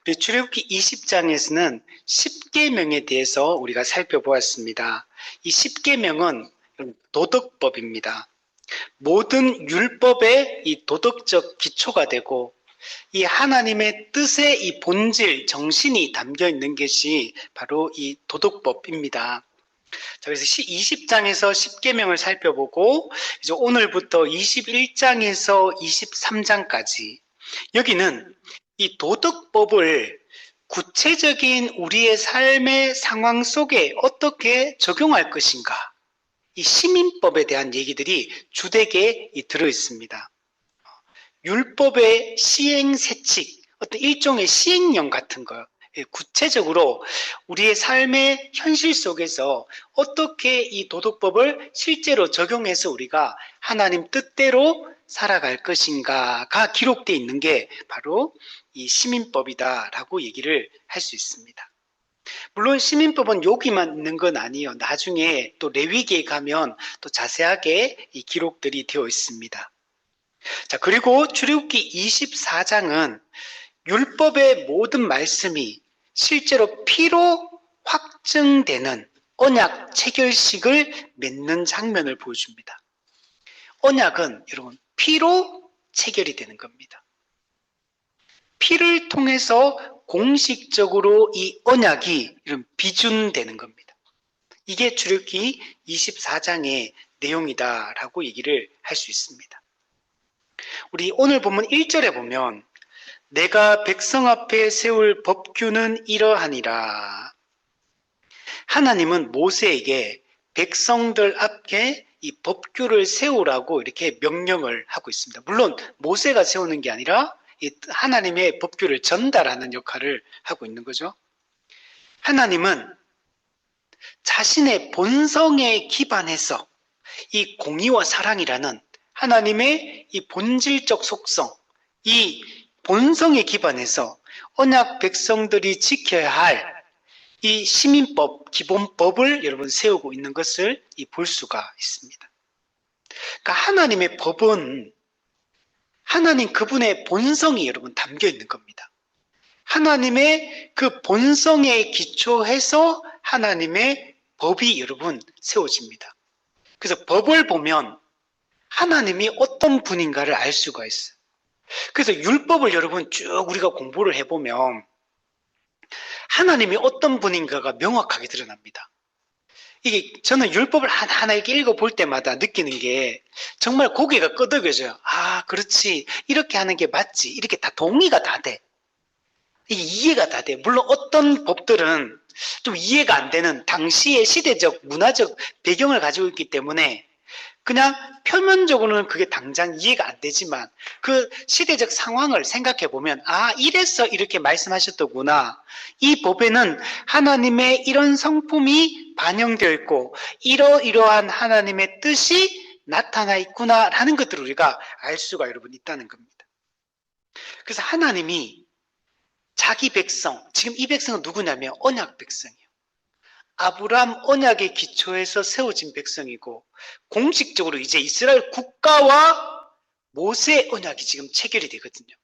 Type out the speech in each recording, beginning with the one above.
우리 출애굽기 20장에서는 10계명에 대해서 우리가 살펴보았습니다. 이 10계명은 도덕법입니다. 모든 율법의 이 도덕적 기초가 되고 이 하나님의 뜻의 이 본질, 정신이 담겨 있는 것이 바로 이 도덕법입니다. 자, 그래서 20장에서 10계명을 살펴보고 이제 오늘부터 21장에서 23장까지 여기는 이 도덕법을 구체적인 우리의 삶의 상황 속에 어떻게 적용할 것인가, 이 시민법에 대한 얘기들이 주되게 들어 있습니다. 율법의 시행세칙, 어떤 일종의 시행령 같은 거, 구체적으로 우리의 삶의 현실 속에서 어떻게 이 도덕법을 실제로 적용해서 우리가 하나님 뜻대로 살아갈 것인가가 기록되어 있는 게 바로 이 시민법이다라고 얘기를 할 수 있습니다. 물론 시민법은 여기만 있는 건 아니에요. 나중에 또 레위기에 가면 또 자세하게 이 기록들이 되어 있습니다. 자, 그리고 출애굽기 24장은 율법의 모든 말씀이 실제로 피로 확증되는 언약 체결식을 맺는 장면을 보여줍니다. 언약은 여러분 피로 체결이 되는 겁니다. 피를 통해서 공식적으로 이 언약이 비준되는 겁니다. 이게 출애굽기 24장의 내용이다라고 얘기를 할 수 있습니다. 우리 오늘 본문 1절에 보면 내가 백성 앞에 세울 법규는 이러하니라. 하나님은 모세에게 백성들 앞에 이 법규를 세우라고 이렇게 명령을 하고 있습니다. 물론 모세가 세우는 게 아니라 하나님의 법규를 전달하는 역할을 하고 있는 거죠. 하나님은 자신의 본성에 기반해서 이 공의와 사랑이라는 하나님의 이 본질적 속성, 이 본성에 기반해서 언약 백성들이 지켜야 할 이 시민법, 기본법을 여러분 세우고 있는 것을 볼 수가 있습니다. 그러니까 하나님의 법은 하나님 그분의 본성이 여러분 담겨 있는 겁니다. 하나님의 그 본성에 기초해서 하나님의 법이 여러분 세워집니다. 그래서 법을 보면 하나님이 어떤 분인가를 알 수가 있어요. 그래서 율법을 여러분 쭉 우리가 공부를 해보면 하나님이 어떤 분인가가 명확하게 드러납니다. 이게 저는 율법을 하나하나 이렇게 읽어볼 때마다 느끼는 게 정말 고개가 끄덕여져요. 아, 그렇지. 이렇게 하는 게 맞지. 이렇게 다 동의가 다 돼. 이게 이해가 다 돼. 물론 어떤 법들은 좀 이해가 안 되는 당시의 시대적, 문화적 배경을 가지고 있기 때문에 그냥 표면적으로는 그게 당장 이해가 안 되지만 그 시대적 상황을 생각해 보면 아, 이래서 이렇게 말씀하셨더구나. 이 법에는 하나님의 이런 성품이 반영되어 있고 이러이러한 하나님의 뜻이 나타나 있구나라는 것들을 우리가 알 수가 여러분 있다는 겁니다. 그래서 하나님이 자기 백성, 지금 이 백성은 누구냐면 언약 백성이에요. 아브라함 언약의 기초에서 세워진 백성이고 공식적으로 이제 이스라엘 국가와 모세 언약이 지금 체결이 되거든요.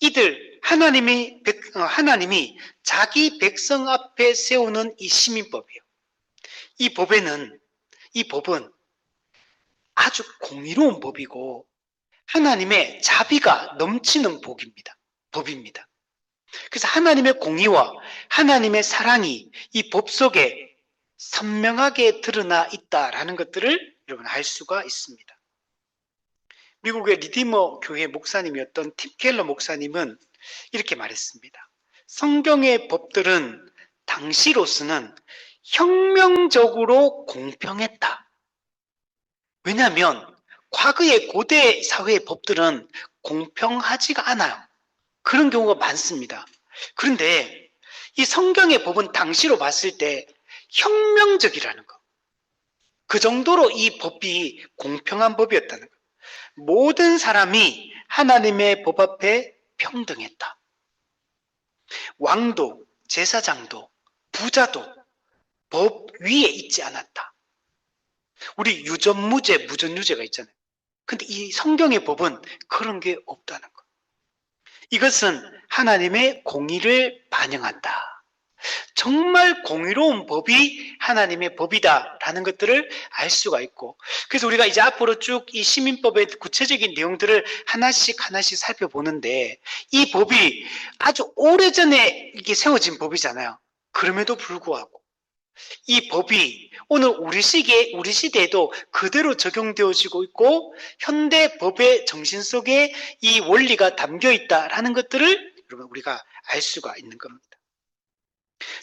이들 하나님이 자기 백성 앞에 세우는 이 시민법이에요. 이 법은 아주 공의로운 법이고 하나님의 자비가 넘치는 법입니다. 그래서 하나님의 공의와 하나님의 사랑이 이 법 속에 선명하게 드러나 있다라는 것들을 여러분 알 수가 있습니다. 미국의 리디머 교회 목사님이었던 팀 켈러 목사님은 이렇게 말했습니다. 성경의 법들은 당시로서는 혁명적으로 공평했다. 왜냐하면 과거의 고대 사회의 법들은 공평하지가 않아요. 그런 경우가 많습니다. 그런데 이 성경의 법은 당시로 봤을 때 혁명적이라는 거. 그 정도로 이 법이 공평한 법이었다는 거. 모든 사람이 하나님의 법 앞에 평등했다. 왕도, 제사장도, 부자도 법 위에 있지 않았다. 우리 유전무죄, 무전유죄가 있잖아요. 근데 이 성경의 법은 그런 게 없다는 거. 이것은 하나님의 공의를 반영한다. 정말 공의로운 법이 하나님의 법이다라는 것들을 알 수가 있고, 그래서 우리가 이제 앞으로 쭉 이 시민법의 구체적인 내용들을 하나씩 살펴보는데, 이 법이 아주 오래전에 이게 세워진 법이잖아요. 그럼에도 불구하고 이 법이 오늘 우리 시대에도 그대로 적용되어지고 있고, 현대 법의 정신 속에 이 원리가 담겨 있다라는 것들을 여러분 우리가 알 수가 있는 겁니다.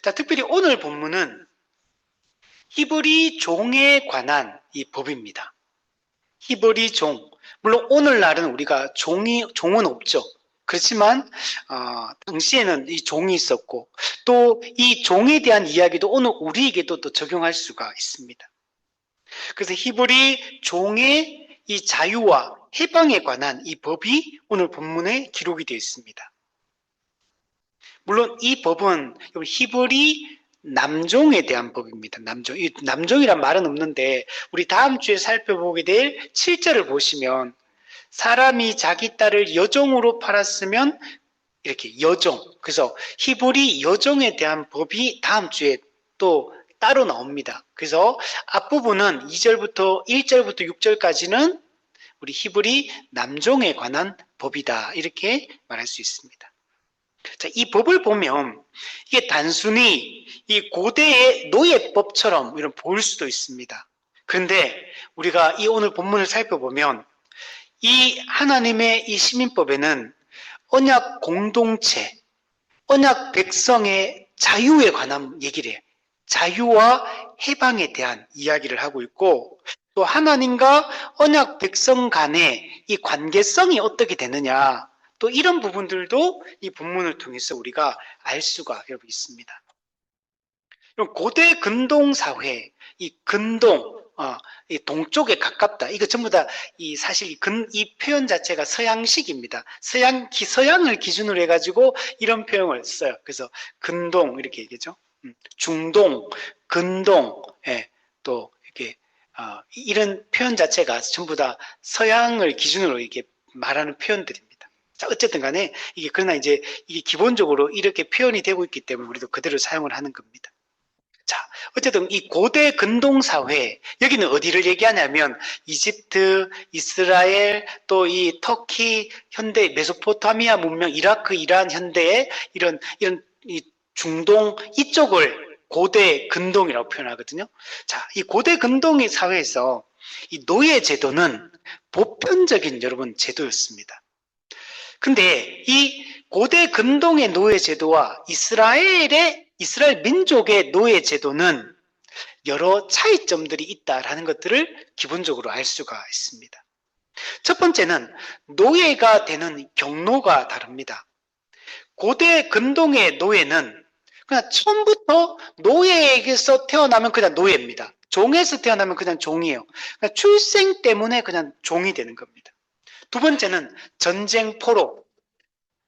자, 특별히 오늘 본문은 히브리 종에 관한 이 법입니다. 히브리 종. 물론 오늘날은 우리가 종은 없죠. 그렇지만 당시에는 이 종이 있었고, 또 이 종에 대한 이야기도 오늘 우리에게도 또 적용할 수가 있습니다. 그래서 히브리 종의 이 자유와 해방에 관한 이 법이 오늘 본문에 기록이 되어 있습니다. 물론 이 법은 히브리 남종에 대한 법입니다. 이 남종이란 말은 없는데, 우리 다음 주에 살펴보게 될 7절을 보시면, 사람이 자기 딸을 여종으로 팔았으면 이렇게 여종, 그래서 히브리 여종에 대한 법이 다음 주에 또 따로 나옵니다. 그래서 앞부분은 2절부터 1절부터 6절까지는 우리 히브리 남종에 관한 법이다, 이렇게 말할 수 있습니다. 자, 이 법을 보면 이게 단순히 이 고대의 노예법처럼 이런 보일 수도 있습니다. 그런데 우리가 이 오늘 본문을 살펴보면 이 하나님의 이 시민법에는 언약 공동체, 언약 백성의 자유에 관한 얘기를 해요. 자유와 해방에 대한 이야기를 하고 있고, 또 하나님과 언약 백성 간의 이 관계성이 어떻게 되느냐, 또 이런 부분들도 이 본문을 통해서 우리가 알 수가 여러분 있습니다. 고대 근동 사회, 이 근동, 이 동쪽에 가깝다. 이거 전부 다 사실 이 표현 자체가 서양식입니다. 서양을 기준으로 해가지고 이런 표현을 써요. 그래서 근동 이렇게 얘기죠. 중동, 근동, 또 이렇게 이런 표현 자체가 전부 다 서양을 기준으로 이렇게 말하는 표현들입니다. 자, 어쨌든 간에 그러나 이제 이게 기본적으로 이렇게 표현이 되고 있기 때문에 우리도 그대로 사용을 하는 겁니다. 자, 어쨌든 이 고대 근동 사회, 여기는 어디를 얘기하냐면 이집트, 이스라엘, 또 이 터키, 현대 메소포타미아 문명, 이라크, 이란 현대의 이런 이 중동 이쪽을 고대 근동이라고 표현하거든요. 자, 이 고대 근동의 사회에서 이 노예 제도는 보편적인 여러분 제도였습니다. 근데 이 고대 근동의 노예 제도와 이스라엘 민족의 노예 제도는 여러 차이점들이 있다라는 것들을 기본적으로 알 수가 있습니다. 첫 번째는 노예가 되는 경로가 다릅니다. 고대 근동의 노예는 그냥 처음부터 노예에게서 태어나면 그냥 노예입니다. 종에서 태어나면 그냥 종이에요. 그냥 출생 때문에 그냥 종이 되는 겁니다. 두 번째는 전쟁 포로.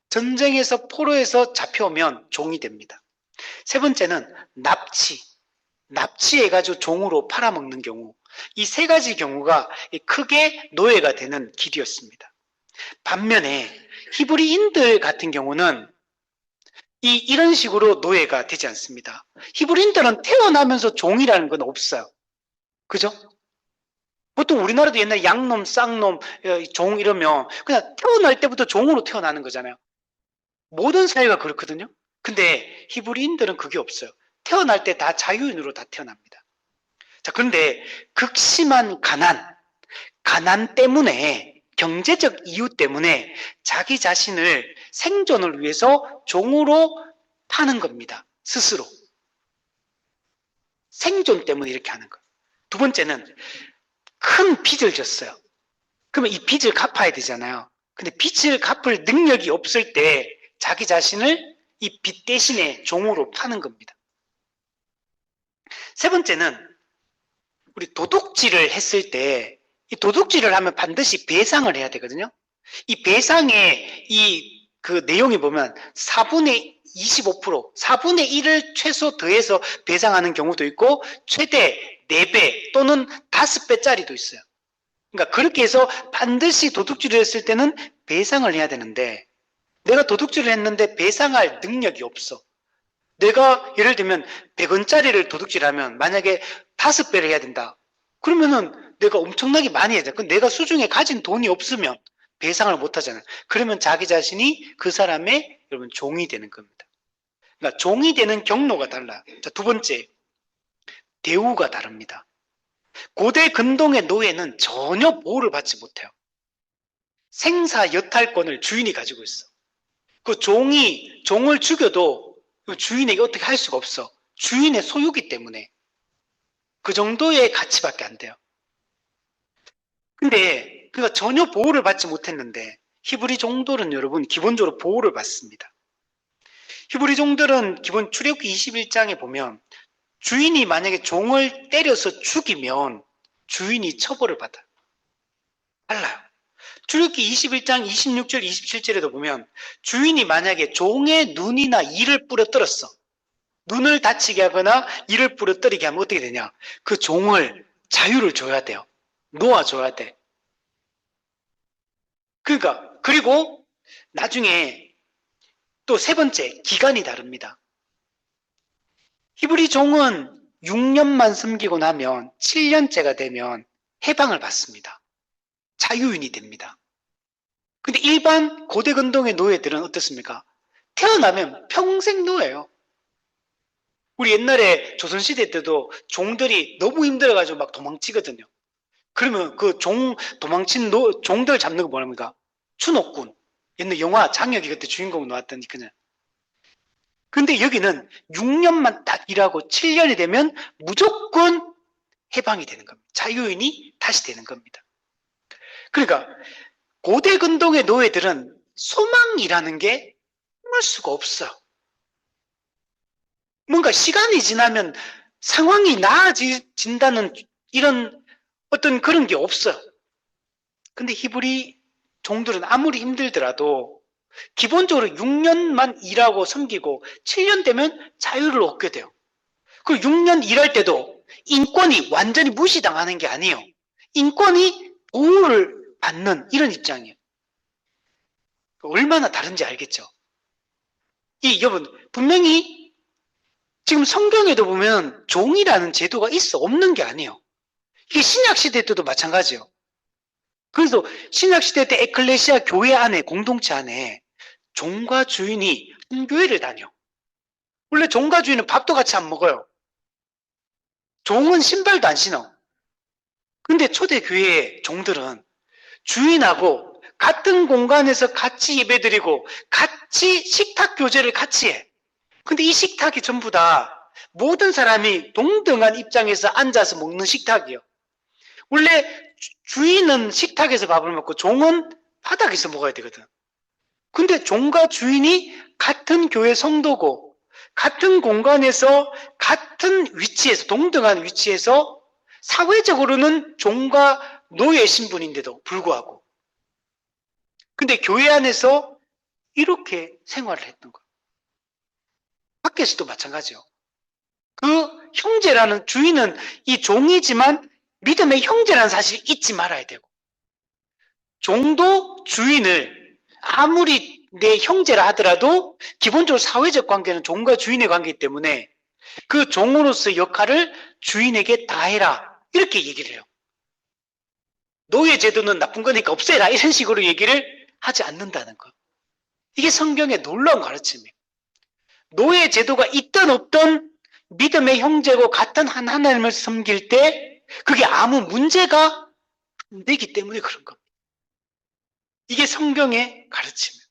전쟁에서 포로에서 잡혀오면 종이 됩니다. 세 번째는 납치해가지고 종으로 팔아먹는 경우. 이 세 가지 경우가 크게 노예가 되는 길이었습니다. 반면에 히브리인들 같은 경우는 이런 식으로 노예가 되지 않습니다. 히브리인들은 태어나면서 종이라는 건 없어요. 그죠? 보통 우리나라도 옛날에 양놈, 쌍놈, 종 이러면 그냥 태어날 때부터 종으로 태어나는 거잖아요. 모든 사회가 그렇거든요. 근데 히브리인들은 그게 없어요. 태어날 때 다 자유인으로 다 태어납니다. 자, 그런데 극심한 가난 때문에, 경제적 이유 때문에 자기 자신을 생존을 위해서 종으로 파는 겁니다. 스스로. 생존 때문에 이렇게 하는 거예요. 두 번째는 큰 빚을 졌어요. 그러면 이 빚을 갚아야 되잖아요. 근데 빚을 갚을 능력이 없을 때 자기 자신을 이 빚 대신에 종으로 파는 겁니다. 세 번째는 우리 도둑질을 했을 때 이 도둑질을 하면 반드시 배상을 해야 되거든요. 이 배상의 그 내용이 보면 4분의 25%, 4분의 1을 최소 더해서 배상하는 경우도 있고 최대 4배 또는 5배짜리도 있어요. 그러니까 그렇게 해서 반드시 도둑질을 했을 때는 배상을 해야 되는데, 내가 도둑질을 했는데 배상할 능력이 없어. 내가 예를 들면 100원짜리를 도둑질하면 만약에 5배를 해야 된다. 그러면은 내가 엄청나게 많이 해야 돼. 내가 수중에 가진 돈이 없으면 배상을 못 하잖아요. 그러면 자기 자신이 그 사람의 여러분 종이 되는 겁니다. 그러니까 종이 되는 경로가 달라요. 자, 두 번째, 대우가 다릅니다. 고대 근동의 노예는 전혀 보호를 받지 못해요. 생사 여탈권을 주인이 가지고 있어. 그 종을 죽여도 주인에게 어떻게 할 수가 없어. 주인의 소유기 때문에. 그 정도의 가치밖에 안 돼요. 근데 그가 전혀 보호를 받지 못했는데 히브리 종들은 여러분 기본적으로 보호를 받습니다. 히브리 종들은 기본 출애굽기 21장에 보면 주인이 만약에 종을 때려서 죽이면 주인이 처벌을 받아요. 달라요. 출애굽기 21장 26절 27절에도 보면 주인이 만약에 종의 눈이나 이를 부러뜨렸어. 눈을 다치게 하거나 이를 부러뜨리게 하면 어떻게 되냐? 그 종을 자유를 줘야 돼요. 놓아줘야 돼. 그러니까 그리고 나중에 또 세 번째 기간이 다릅니다. 히브리 종은 6년만 섬기고 나면 7년째가 되면 해방을 받습니다. 자유인이 됩니다. 근데 일반 고대 근동의 노예들은 어떻습니까? 태어나면 평생 노예예요. 우리 옛날에 조선시대 때도 종들이 너무 힘들어가지고 막 도망치거든요. 그러면 그 도망친 종들 잡는 거 뭐랍니까? 추노꾼. 옛날 영화 장혁이 그때 주인공 나왔더니 그냥. 근데 여기는 6년만 딱 일하고 7년이 되면 무조건 해방이 되는 겁니다. 자유인이 다시 되는 겁니다. 그러니까 고대 근동의 노예들은 소망이라는 게 할 수가 없어요. 뭔가 시간이 지나면 상황이 나아진다는 이런 어떤 그런 게 없어요. 근데 히브리 종들은 아무리 힘들더라도 기본적으로 6년만 일하고 섬기고 7년 되면 자유를 얻게 돼요. 그리고 6년 일할 때도 인권이 완전히 무시당하는 게 아니에요. 인권이 보호를 받는 이런 입장이에요. 얼마나 다른지 알겠죠? 여러분 분명히 지금 성경에도 보면 종이라는 제도가 있어 없는 게 아니에요. 이게 신약시대 때도 마찬가지예요. 그래서 신약시대 때 에클레시아 교회 안에 공동체 안에 종과 주인이 교회를 다녀. 원래 종과 주인은 밥도 같이 안 먹어요. 종은 신발도 안 신어. 근데 초대교회의 종들은 주인하고 같은 공간에서 같이 예배드리고 같이 식탁 교제를 같이 해. 근데 이 식탁이 전부 다 모든 사람이 동등한 입장에서 앉아서 먹는 식탁이에요. 원래 주인은 식탁에서 밥을 먹고 종은 바닥에서 먹어야 되거든. 근데 종과 주인이 같은 교회 성도고 같은 공간에서 같은 위치에서 동등한 위치에서 사회적으로는 종과 노예 신분인데도 불구하고 근데 교회 안에서 이렇게 생활을 했던 거예요. 밖에서도 마찬가지요. 그 형제라는 주인은 이 종이지만 믿음의 형제라는 사실을 잊지 말아야 되고 종도 주인을 아무리 내 형제라 하더라도 기본적으로 사회적 관계는 종과 주인의 관계이기 때문에 그 종으로서의 역할을 주인에게 다해라 이렇게 얘기를 해요. 노예 제도는 나쁜 거니까 없애라 이런 식으로 얘기를 하지 않는다는 것. 이게 성경의 놀라운 가르침이에요. 노예 제도가 있든 없든 믿음의 형제고 같은 한 하나님을 섬길 때 그게 아무 문제가 안 되기 때문에 그런 겁니다. 이게 성경의 가르침이에요.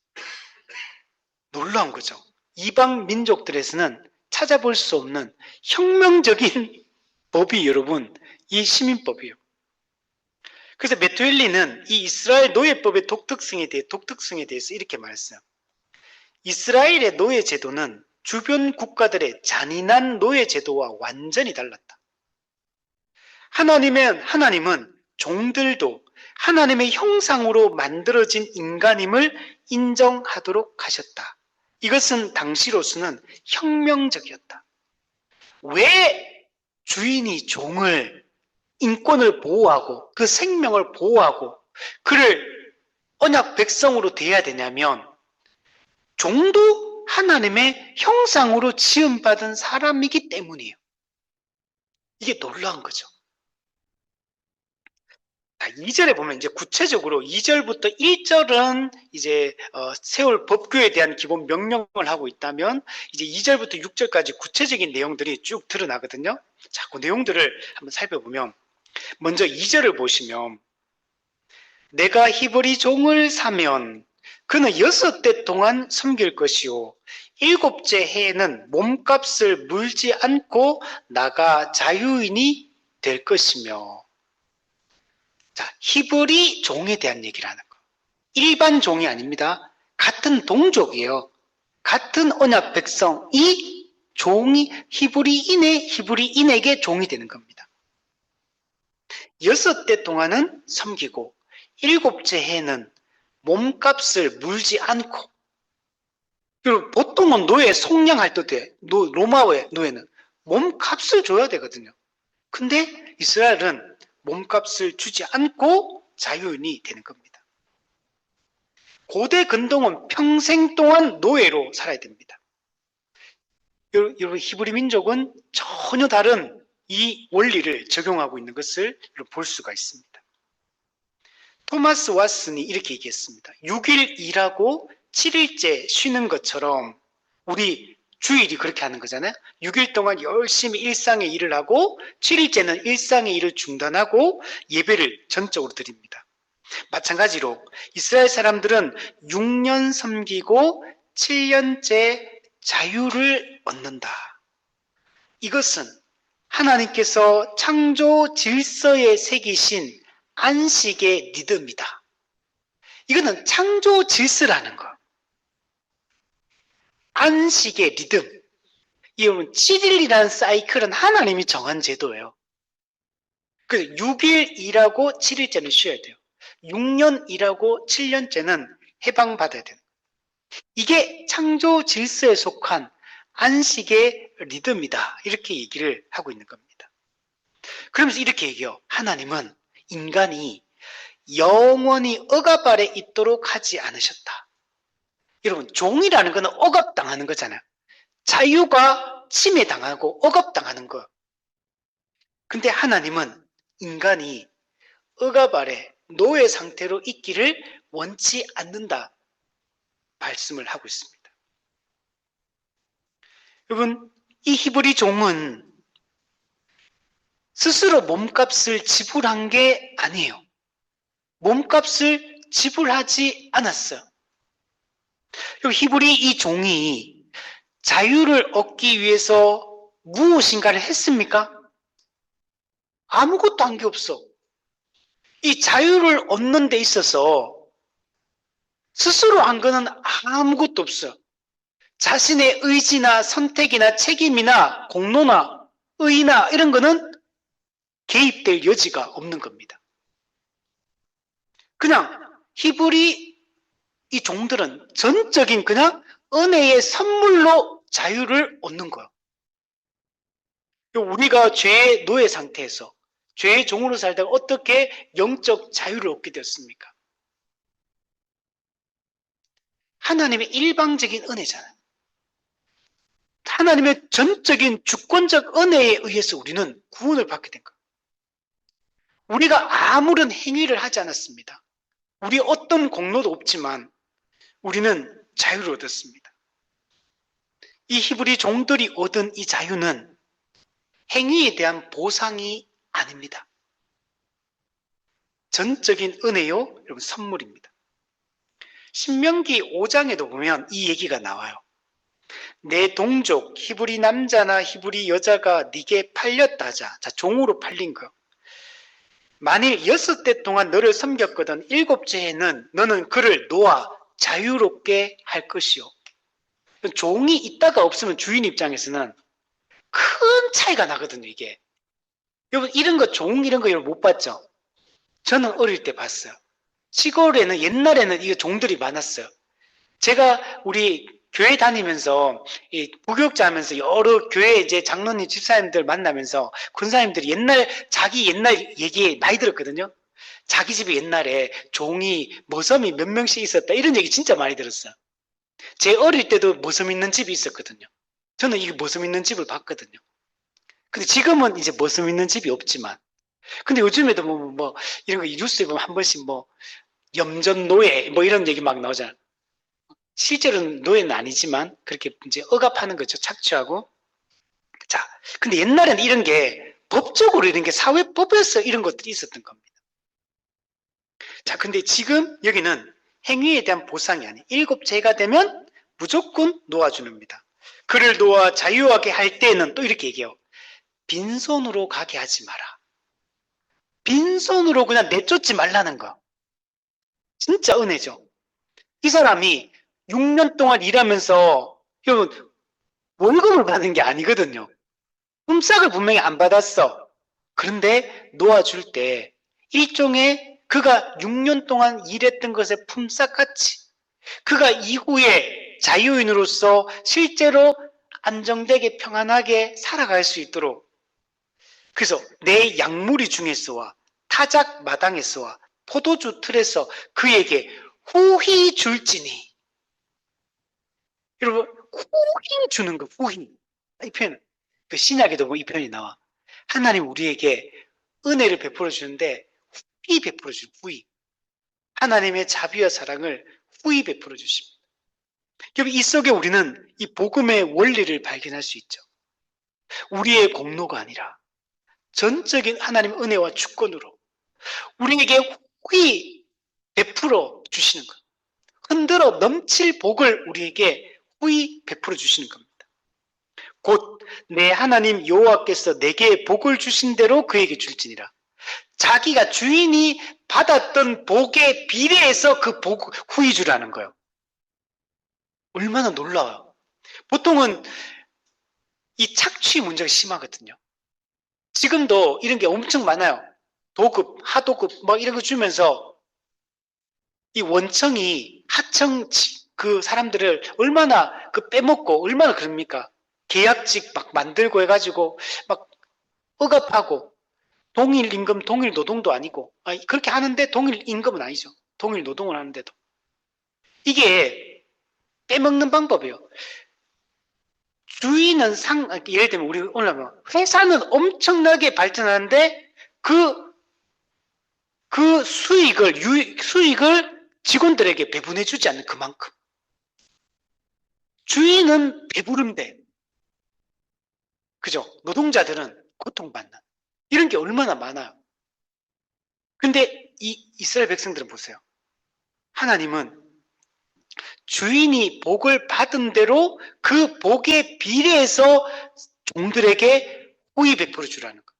놀라운 거죠. 이방 민족들에서는 찾아볼 수 없는 혁명적인 법이 여러분 이 시민법이에요. 그래서 메투엘리는 이 이스라엘 노예법의 독특성에 대해서 이렇게 말했어요. 이스라엘의 노예 제도는 주변 국가들의 잔인한 노예 제도와 완전히 달랐다. 하나님은 종들도 하나님의 형상으로 만들어진 인간임을 인정하도록 하셨다. 이것은 당시로서는 혁명적이었다. 왜 주인이 종을 인권을 보호하고 그 생명을 보호하고 그를 언약 백성으로 대해야 되냐면 종도 하나님의 형상으로 지음받은 사람이기 때문이에요. 이게 놀라운 거죠. 2절에 보면 이제 구체적으로 2절부터 1절은 이제 세울 법규에 대한 기본 명령을 하고 있다면 이제 2절부터 6절까지 구체적인 내용들이 쭉 드러나거든요. 자, 그 내용들을 한번 살펴보면 먼저 2절을 보시면 내가 히브리 종을 사면 그는 6대 동안 섬길 것이요 7째 해에는 몸값을 물지 않고 나가 자유인이 될 것이며. 자, 히브리 종에 대한 얘기를 하는 거. 일반 종이 아닙니다. 같은 동족이에요. 같은 언약 백성이 종이 히브리인에게 종이 되는 겁니다. 6대 동안은 섬기고 7째 해는 몸값을 물지 않고. 그리고 보통은 노예 속량할 때 로마의 노예는 몸값을 줘야 되거든요. 근데 이스라엘은 몸값을 주지 않고 자유인이 되는 겁니다. 고대 근동은 평생 동안 노예로 살아야 됩니다. 여러분, 히브리 민족은 전혀 다른 이 원리를 적용하고 있는 것을 볼 수가 있습니다. 토마스 왓슨이 이렇게 얘기했습니다. 6일 일하고 7일째 쉬는 것처럼 우리 주일이 그렇게 하는 거잖아요. 6일 동안 열심히 일상의 일을 하고 7일째는 일상의 일을 중단하고 예배를 전적으로 드립니다. 마찬가지로 이스라엘 사람들은 6년 섬기고 7년째 자유를 얻는다. 이것은 하나님께서 창조 질서에 새기신 안식의 리듬이다. 이거는 창조 질서라는 거. 안식의 리듬. 이거는 7일이라는 사이클은 하나님이 정한 제도예요. 그래서 6일 일하고 7일째는 쉬어야 돼요. 6년 일하고 7년째는 해방받아야 돼요. 이게 창조 질서에 속한 안식의 리듬이다. 이렇게 얘기를 하고 있는 겁니다. 그러면서 이렇게 얘기해요. 하나님은 인간이 영원히 억압 아래 있도록 하지 않으셨다. 여러분, 종이라는 것은 억압당하는 거잖아요. 자유가 침해당하고 억압당하는 거. 근데 하나님은 인간이 억압 아래 노예 상태로 있기를 원치 않는다 말씀을 하고 있습니다. 여러분, 이 히브리 종은 스스로 몸값을 지불한 게 아니에요. 몸값을 지불하지 않았어요. 히브리 이 종이 자유를 얻기 위해서 무엇인가를 했습니까? 아무것도 한 게 없어. 이 자유를 얻는 데 있어서 스스로 한 거는 아무것도 없어요. 자신의 의지나 선택이나 책임이나 공로나 의나 이런 거는 개입될 여지가 없는 겁니다. 그냥 히브리 이 종들은 전적인 그냥 은혜의 선물로 자유를 얻는 거예요. 우리가 죄의 노예 상태에서 죄의 종으로 살다가 어떻게 영적 자유를 얻게 되었습니까? 하나님의 일방적인 은혜잖아요. 하나님의 전적인 주권적 은혜에 의해서 우리는 구원을 받게 된 거예요. 우리가 아무런 행위를 하지 않았습니다. 우리 어떤 공로도 없지만 우리는 자유를 얻었습니다. 이 히브리 종들이 얻은 이 자유는 행위에 대한 보상이 아닙니다. 전적인 은혜요, 여러분, 선물입니다. 신명기 5장에도 보면 이 얘기가 나와요. 내 동족 히브리 남자나 히브리 여자가 네게 팔렸다자. 자, 종으로 팔린 거. 만일 6대 동안 너를 섬겼거든 7째 해는 너는 그를 놓아 자유롭게 할 것이요. 종이 있다가 없으면 주인 입장에서는 큰 차이가 나거든요, 이게. 여러분, 이런 거, 종 이런 거 여러분 못 봤죠? 저는 어릴 때 봤어요. 시골에는, 옛날에는 이 종들이 많았어요. 제가 우리 교회 다니면서, 부교육자 하면서 여러 교회 이제 장로님, 집사님들 만나면서 권사님들이 자기 옛날 얘기 많이 들었거든요. 자기 집에 옛날에 종이, 머섬이 몇 명씩 있었다. 이런 얘기 진짜 많이 들었어요. 제 어릴 때도 모섬 있는 집이 있었거든요. 저는 이 모섬 있는 집을 봤거든요. 근데 지금은 이제 모섬 있는 집이 없지만, 근데 요즘에도 이런 거 뉴스에 보면 한 번씩 염전 노예, 이런 얘기 막 나오잖아요. 실제로는 노예는 아니지만, 그렇게 이제 억압하는 거죠. 착취하고. 자, 근데 옛날에는 이런 게 법적으로 이런 게 사회법에서 이런 것들이 있었던 겁니다. 자, 근데 지금 여기는 행위에 대한 보상이 아니에요. 7죄가 되면 무조건 놓아주는입니다. 그를 놓아 자유하게 할 때는 또 이렇게 얘기해요. 빈손으로 가게 하지 마라. 빈손으로 그냥 내쫓지 말라는 거. 진짜 은혜죠. 이 사람이 6년 동안 일하면서 여러분 월급을 받는 게 아니거든요. 품삯을 분명히 안 받았어. 그런데 놓아줄 때 일종의 그가 6년 동안 일했던 것의 품삯같이 그가 이후에 자유인으로서 실제로 안정되게 평안하게 살아갈 수 있도록 그래서 내 약물이 중에서와 타작 마당에서와 포도주 틀에서 그에게 후히 줄지니 여러분 후히 주는 거 후히 이 표현 그 신약에도 이 표현이 나와 하나님 우리에게 은혜를 베풀어 주는데 후히 베풀어 주는 후히 하나님의 자비와 사랑을 후히 베풀어 주십니다. 여러분 이 속에 우리는 이 복음의 원리를 발견할 수 있죠. 우리의 공로가 아니라 전적인 하나님의 은혜와 주권으로 우리에게 후히 베풀어 주시는 것. 흔들어 넘칠 복을 우리에게 후히 베풀어 주시는 겁니다. 곧 내 하나님 여호와께서 내게 복을 주신 대로 그에게 줄지니라. 자기가 주인이 받았던 복에 비례해서 그 복 후히 주라는 거예요. 얼마나 놀라워요. 보통은 이 착취 문제가 심하거든요. 지금도 이런 게 엄청 많아요. 도급, 하도급 이런 거 주면서 이 원청이 하청 그 사람들을 얼마나 그 빼먹고 얼마나 그럽니까? 계약직 막 만들고 해가지고 막 억압하고 동일 임금, 동일 노동도 아니고 그렇게 하는데 동일 임금은 아니죠. 동일 노동을 하는데도 이게 빼먹는 방법이에요. 주인은 예를 들면 우리 오늘 회사는 엄청나게 발전하는데 그 수익을 직원들에게 배분해주지 않는 그만큼 주인은 배부른데 그죠? 노동자들은 고통받는 이런 게 얼마나 많아요. 근데 이 이스라엘 백성들은 보세요. 하나님은 주인이 복을 받은 대로 그 복에 비례해서 종들에게 후히 베풀어 주라는 거예요.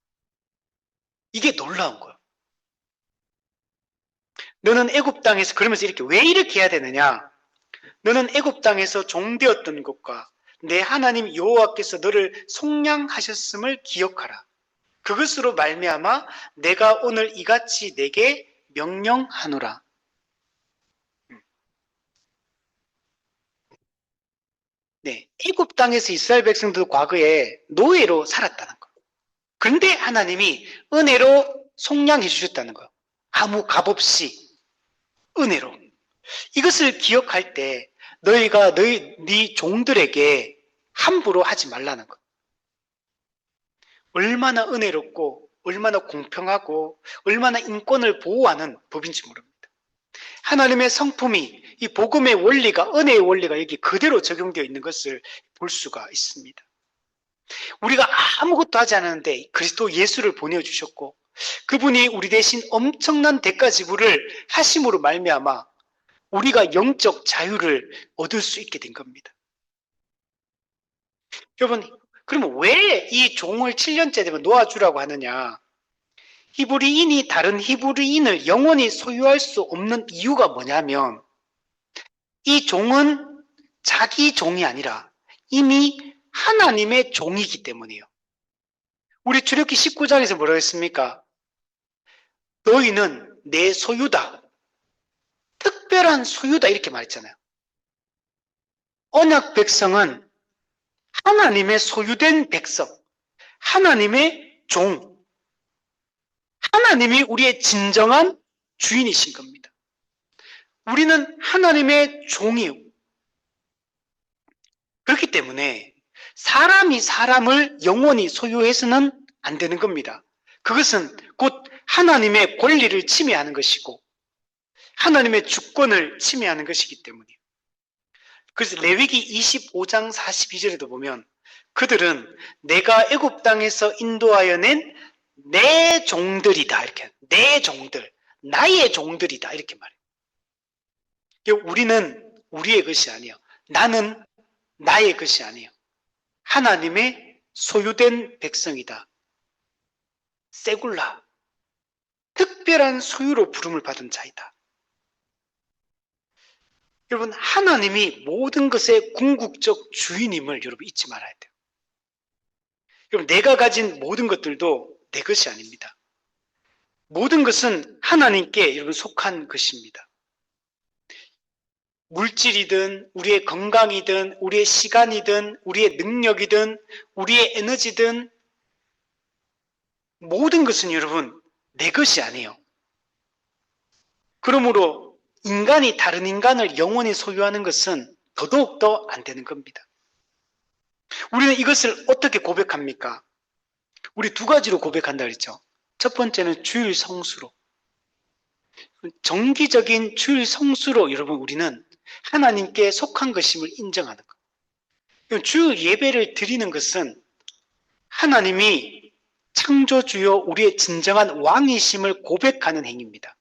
이게 놀라운 거예요. 너는 애굽 땅에서 그러면서 왜 이렇게 해야 되느냐? 너는 애굽 땅에서 종되었던 것과 내 하나님 여호와께서 너를 속량하셨음을 기억하라. 그것으로 말미암아 내가 오늘 이같이 내게 명령하노라. 네, 애굽 땅에서 이스라엘 백성들 과거에 노예로 살았다는 거. 그런데 하나님이 은혜로 속량해 주셨다는 거예요. 아무 값 없이 은혜로. 이것을 기억할 때 너희가 네 종들에게 함부로 하지 말라는 것. 얼마나 은혜롭고 얼마나 공평하고 얼마나 인권을 보호하는 법인지 모릅니다. 하나님의 성품이 이 복음의 원리가 은혜의 원리가 여기 그대로 적용되어 있는 것을 볼 수가 있습니다. 우리가 아무것도 하지 않았는데 그리스도 예수를 보내주셨고 그분이 우리 대신 엄청난 대가 지불을 하심으로 말미암아 우리가 영적 자유를 얻을 수 있게 된 겁니다. 여러분 그러면 왜 이 종을 7년째 되면 놓아주라고 하느냐? 히브리인이 다른 히브리인을 영원히 소유할 수 없는 이유가 뭐냐면 이 종은 자기 종이 아니라 이미 하나님의 종이기 때문이에요. 우리 출애굽기 19장에서 뭐라고 했습니까? 너희는 내 소유다. 특별한 소유다 이렇게 말했잖아요. 언약 백성은 하나님의 소유된 백성, 하나님의 종, 하나님이 우리의 진정한 주인이신 겁니다. 우리는 하나님의 종이요. 그렇기 때문에 사람이 사람을 영원히 소유해서는 안 되는 겁니다. 그것은 곧 하나님의 권리를 침해하는 것이고 하나님의 주권을 침해하는 것이기 때문이에요. 그래서 레위기 25장 42절에도 보면 그들은 내가 애굽 땅에서 인도하여 낸 내 종들이다 이렇게, 내 종들, 나의 종들이다 이렇게 말해요. 우리는 우리의 것이 아니에요. 나는 나의 것이 아니에요. 하나님의 소유된 백성이다. 세굴라, 특별한 소유로 부름을 받은 자이다. 여러분, 하나님이 모든 것의 궁극적 주인임을 여러분 잊지 말아야 돼요. 여러분, 내가 가진 모든 것들도 내 것이 아닙니다. 모든 것은 하나님께 여러분 속한 것입니다. 물질이든 우리의 건강이든 우리의 시간이든 우리의 능력이든 우리의 에너지든 모든 것은 여러분 내 것이 아니에요. 그러므로 인간이 다른 인간을 영원히 소유하는 것은 더더욱더 안 되는 겁니다. 우리는 이것을 어떻게 고백합니까? 우리 두 가지로 고백한다 그랬죠. 첫 번째는 주일 성수로. 정기적인 주일 성수로 여러분 우리는 하나님께 속한 것임을 인정하는 것. 주일 예배를 드리는 것은 하나님이 창조주요 우리의 진정한 왕이심을 고백하는 행위입니다.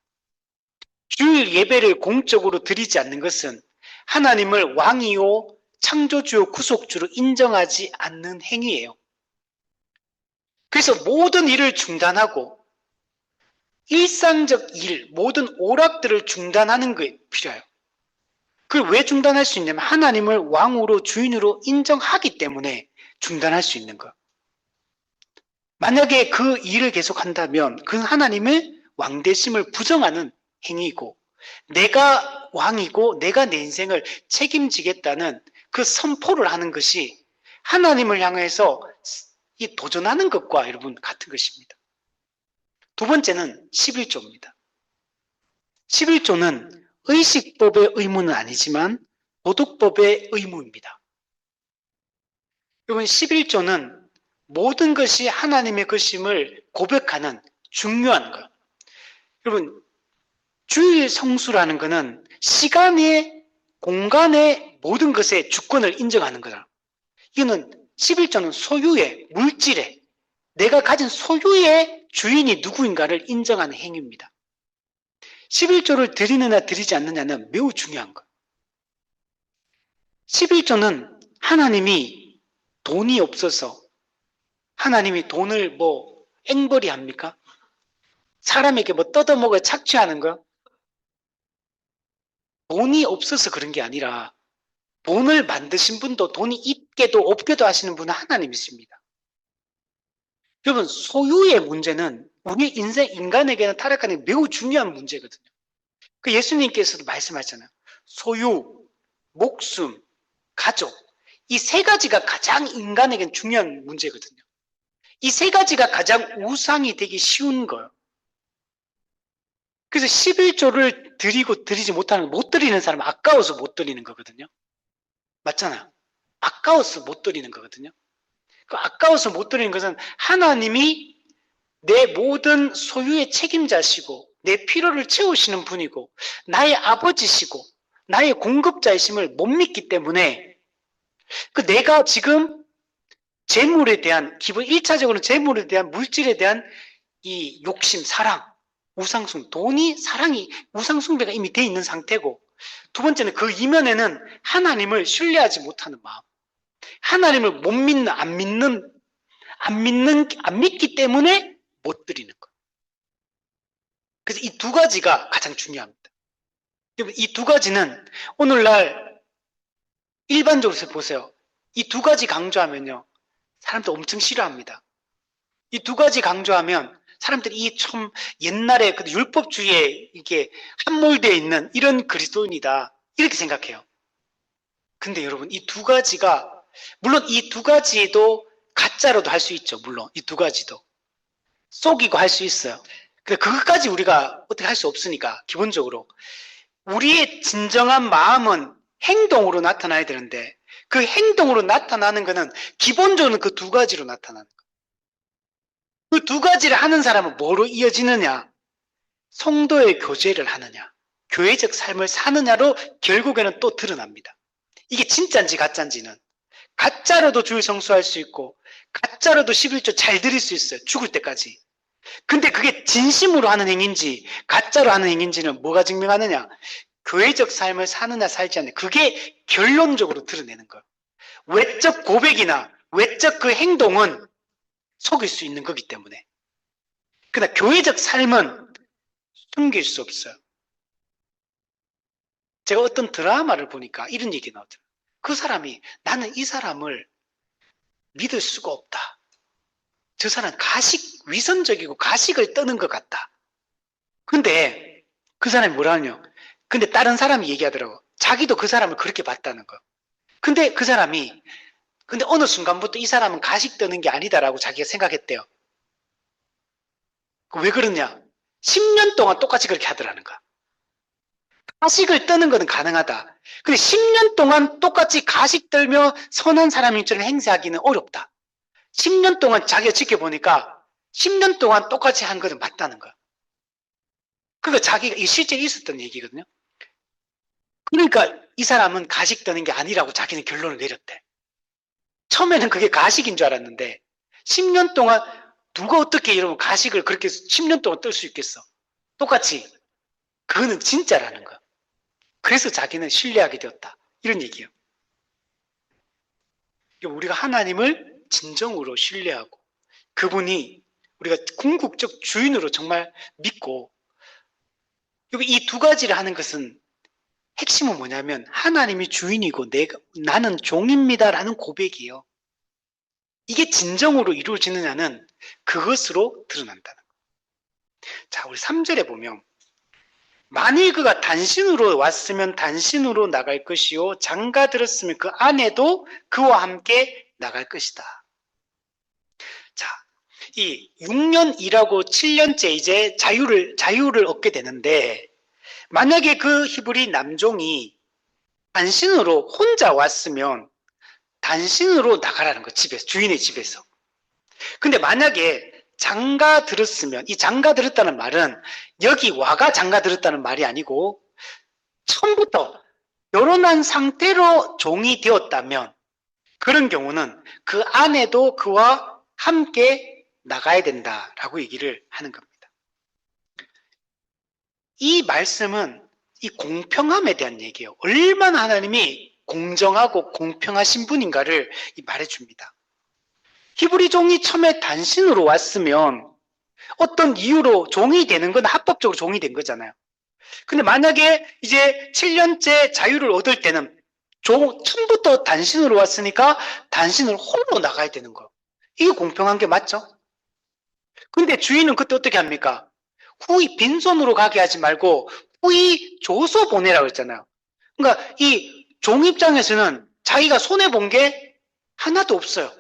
주일 예배를 공적으로 드리지 않는 것은 하나님을 왕이요 창조주요 구속주로 인정하지 않는 행위예요. 그래서 모든 일을 중단하고 일상적 일, 모든 오락들을 중단하는 게 필요해요. 그걸 왜 중단할 수 있냐면 하나님을 왕으로 주인으로 인정하기 때문에 중단할 수 있는 거. 만약에 그 일을 계속한다면 그건 하나님의 왕되심을 부정하는 행위고 내가 왕이고 내가 내 인생을 책임지겠다는 그 선포를 하는 것이 하나님을 향해서 이 도전하는 것과 여러분 같은 것입니다. 두 번째는 11조입니다. 11조는 의식법의 의무는 아니지만 도덕법의 의무입니다. 여러분 11조는 모든 것이 하나님의 것임을 고백하는 중요한 것. 여러분 주일 성수라는 것은 시간의 공간의 모든 것의 주권을 인정하는 거다. 이거는 11조는 소유의 물질의 내가 가진 소유의 주인이 누구인가를 인정하는 행위입니다. 11조를 드리느냐 드리지 않느냐는 매우 중요한 것. 11조는 하나님이 돈이 없어서 하나님이 돈을 앵벌이 합니까? 사람에게 뜯어먹어 착취하는 거? 돈이 없어서 그런 게 아니라 돈을 만드신 분도 돈이 있게도 없게도 하시는 분은 하나님이십니다. 여러분 소유의 문제는 우리 인간에게는 타락하는 매우 중요한 문제거든요. 그 예수님께서도 말씀하셨잖아요. 소유, 목숨, 가족 이 세 가지가 가장 인간에게는 중요한 문제거든요. 이 세 가지가 가장 우상이 되기 쉬운 거예요. 그래서 11조를 드리고 드리지 못하는 못 드리는 사람은 아까워서 못 드리는 거거든요. 맞잖아요. 아까워서 못 드리는 거거든요. 그 아까워서 못 드리는 것은 하나님이 내 모든 소유의 책임자시고 내 필요를 채우시는 분이고 나의 아버지시고 나의 공급자이심을 못 믿기 때문에 그 내가 지금 재물에 대한 기본 1차적으로 재물에 대한 물질에 대한 이 욕심, 사랑, 우상숭, 돈이 사랑이 우상숭배가 이미 돼 있는 상태고 두 번째는 그 이면에는 하나님을 신뢰하지 못하는 마음. 하나님을 못 믿는, 안 믿기 때문에 못 드리는 것. 그래서 이 두 가지가 가장 중요합니다. 이 두 가지는 오늘날 일반적으로 보세요. 이 두 가지 강조하면요. 사람들 엄청 싫어합니다. 이 두 가지 강조하면 사람들이 이 참 옛날에 그 율법주의에 이게 함몰되어 있는 이런 그리스도인이다. 이렇게 생각해요. 근데 여러분 이 두 가지가 물론 이 두 가지도 가짜로도 할 수 있죠. 물론 이 두 가지도 속이고 할 수 있어요. 근데 그것까지 우리가 어떻게 할 수 없으니까 기본적으로 우리의 진정한 마음은 행동으로 나타나야 되는데 그 행동으로 나타나는 것은 기본적으로 그 두 가지로 나타나는 거예요. 그 두 가지를 하는 사람은 뭐로 이어지느냐? 성도의 교제를 하느냐, 교회적 삶을 사느냐로 결국에는 또 드러납니다. 이게 진짜인지 가짜인지는 가짜로도 주일 성수할 수 있고 가짜로도 11조 잘 드릴 수 있어요. 죽을 때까지. 근데 그게 진심으로 하는 행위인지 가짜로 하는 행위인지는 뭐가 증명하느냐? 교회적 삶을 사느냐 살지 않느냐. 그게 결론적으로 드러내는 거예요. 외적 고백이나 외적 그 행동은 속일 수 있는 거기 때문에. 그러나 교회적 삶은 숨길 수 없어요. 제가 어떤 드라마를 보니까 이런 얘기 나오더라고요. 그 사람이 나는 이 사람을 믿을 수가 없다. 저 사람 위선적이고 가식을 떠는 것 같다. 근데 그 사람이 뭐라 하냐? 근데 다른 사람이 얘기하더라고. 자기도 그 사람을 그렇게 봤다는 거. 근데 그 사람이 근데 어느 순간부터 이 사람은 가식 떠는 게 아니다라고 자기가 생각했대요. 왜 그러냐? 10년 동안 똑같이 그렇게 하더라는 거야. 가식을 떠는 것은 가능하다. 근데 10년 동안 똑같이 가식 떨며 선한 사람처럼 행세하기는 어렵다. 10년 동안 자기가 지켜보니까 10년 동안 똑같이 한 것은 맞다는 거야. 그러니까 자기가 실제 있었던 얘기거든요. 그러니까 이 사람은 가식 떠는 게 아니라고 자기는 결론을 내렸대. 처음에는 그게 가식인 줄 알았는데 10년 동안 누가 어떻게 이러면 가식을 그렇게 10년 동안 떨 수 있겠어. 똑같이. 그거는 진짜라는 거야. 그래서 자기는 신뢰하게 되었다. 이런 얘기예요. 우리가 하나님을 진정으로 신뢰하고 그분이 우리가 궁극적 주인으로 정말 믿고 이 두 가지를 하는 것은 핵심은 뭐냐면 하나님이 주인이고 나는 종입니다라는 고백이에요. 이게 진정으로 이루어지느냐는 그것으로 드러난다는 거예요. 자, 우리 3절에 보면 만일 그가 단신으로 왔으면 단신으로 나갈 것이요 장가 들었으면 그 아내도 그와 함께 나갈 것이다. 자, 이 6년 일하고 7년째 이제 자유를 얻게 되는데 만약에 그 히브리 남종이 단신으로 혼자 왔으면 단신으로 나가라는 거, 집에서, 주인의 집에서. 근데 만약에 장가 들었으면, 이 장가 들었다는 말은 여기 와가 장가 들었다는 말이 아니고 처음부터 결혼한 상태로 종이 되었다면 그런 경우는 그 아내도 그와 함께 나가야 된다라고 얘기를 하는 겁니다. 이 말씀은 이 공평함에 대한 얘기예요. 얼마나 하나님이 공정하고 공평하신 분인가를 말해줍니다. 히브리 종이 처음에 단신으로 왔으면 어떤 이유로 종이 되는 건 합법적으로 종이 된 거잖아요. 근데 만약에 이제 7년째 자유를 얻을 때는 처음부터 단신으로 왔으니까 단신을 홀로 나가야 되는 거예요. 이게 공평한 게 맞죠? 근데 주인은 그때 어떻게 합니까? 후이 빈손으로 가게 하지 말고 후이 줘서 보내라고 했잖아요. 그러니까 이 종 입장에서는 자기가 손해본 게 하나도 없어요.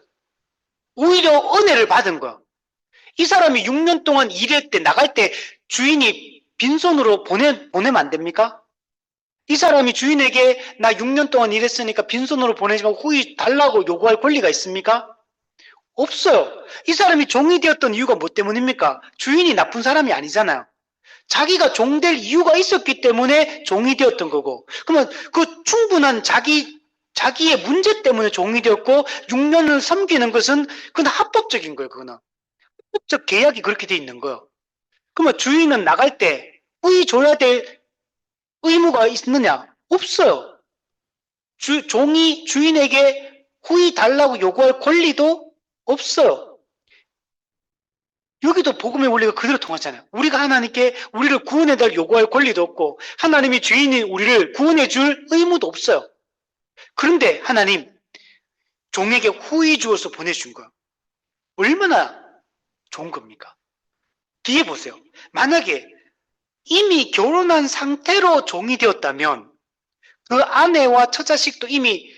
오히려 은혜를 받은 거야. 이 사람이 6년 동안 일할 때 나갈 때 주인이 빈손으로 보내면 안 됩니까? 이 사람이 주인에게 나 6년 동안 일했으니까 빈손으로 보내지만 후이 달라고 요구할 권리가 있습니까? 없어요. 이 사람이 종이 되었던 이유가 뭐 때문입니까? 주인이 나쁜 사람이 아니잖아요. 자기가 종 될 이유가 있었기 때문에 종이 되었던 거고, 그러면 그 충분한 자기의 문제 때문에 종이 되었고 6년을 섬기는 것은 그건 합법적인 거예요. 그거는 합법적 계약이 그렇게 돼 있는 거예요. 그러면 주인은 나갈 때 후이 줘야 될 의무가 있느냐? 없어요. 종이 주인에게 후이 달라고 요구할 권리도 없어요. 여기도 복음의 원리가 그대로 통하잖아요. 우리가 하나님께 우리를 구원해달 요구할 권리도 없고 하나님이 주인이 우리를 구원해줄 의무도 없어요. 그런데 하나님 종에게 후이 주어서 보내준 거예요. 얼마나 좋은 겁니까? 뒤에 보세요. 만약에 이미 결혼한 상태로 종이 되었다면 그 아내와 처자식도 이미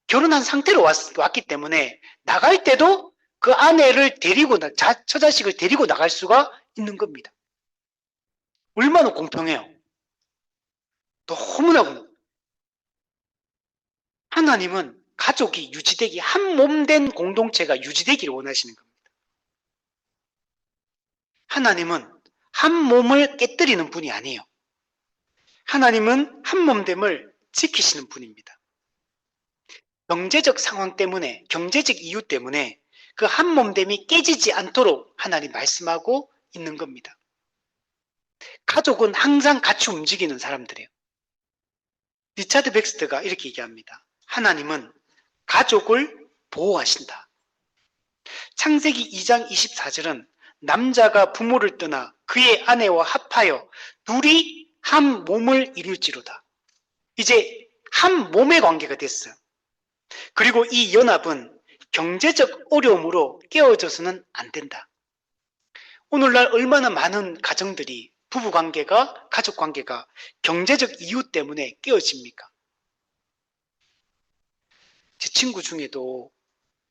결혼한 상태로 왔기 때문에 나갈 때도 그 아내를 데리고 처자식을 데리고 나갈 수가 있는 겁니다. 얼마나 공평해요. 너무나 하나님은 가족이 유지되기, 한 몸 된 공동체가 유지되기를 원하시는 겁니다. 하나님은 한 몸을 깨뜨리는 분이 아니에요. 하나님은 한 몸됨을 지키시는 분입니다. 경제적 상황 때문에, 경제적 이유 때문에 그 한 몸됨이 깨지지 않도록 하나님 말씀하고 있는 겁니다. 가족은 항상 같이 움직이는 사람들이에요. 리차드 백스터가 이렇게 얘기합니다. 하나님은 가족을 보호하신다. 창세기 2장 24절은 남자가 부모를 떠나 그의 아내와 합하여 둘이 한 몸을 이룰지로다. 이제 한 몸의 관계가 됐어요. 그리고 이 연합은 경제적 어려움으로 깨어져서는 안 된다. 오늘날 얼마나 많은 가정들이 부부관계가, 가족관계가 경제적 이유 때문에 깨어집니까? 제 친구 중에도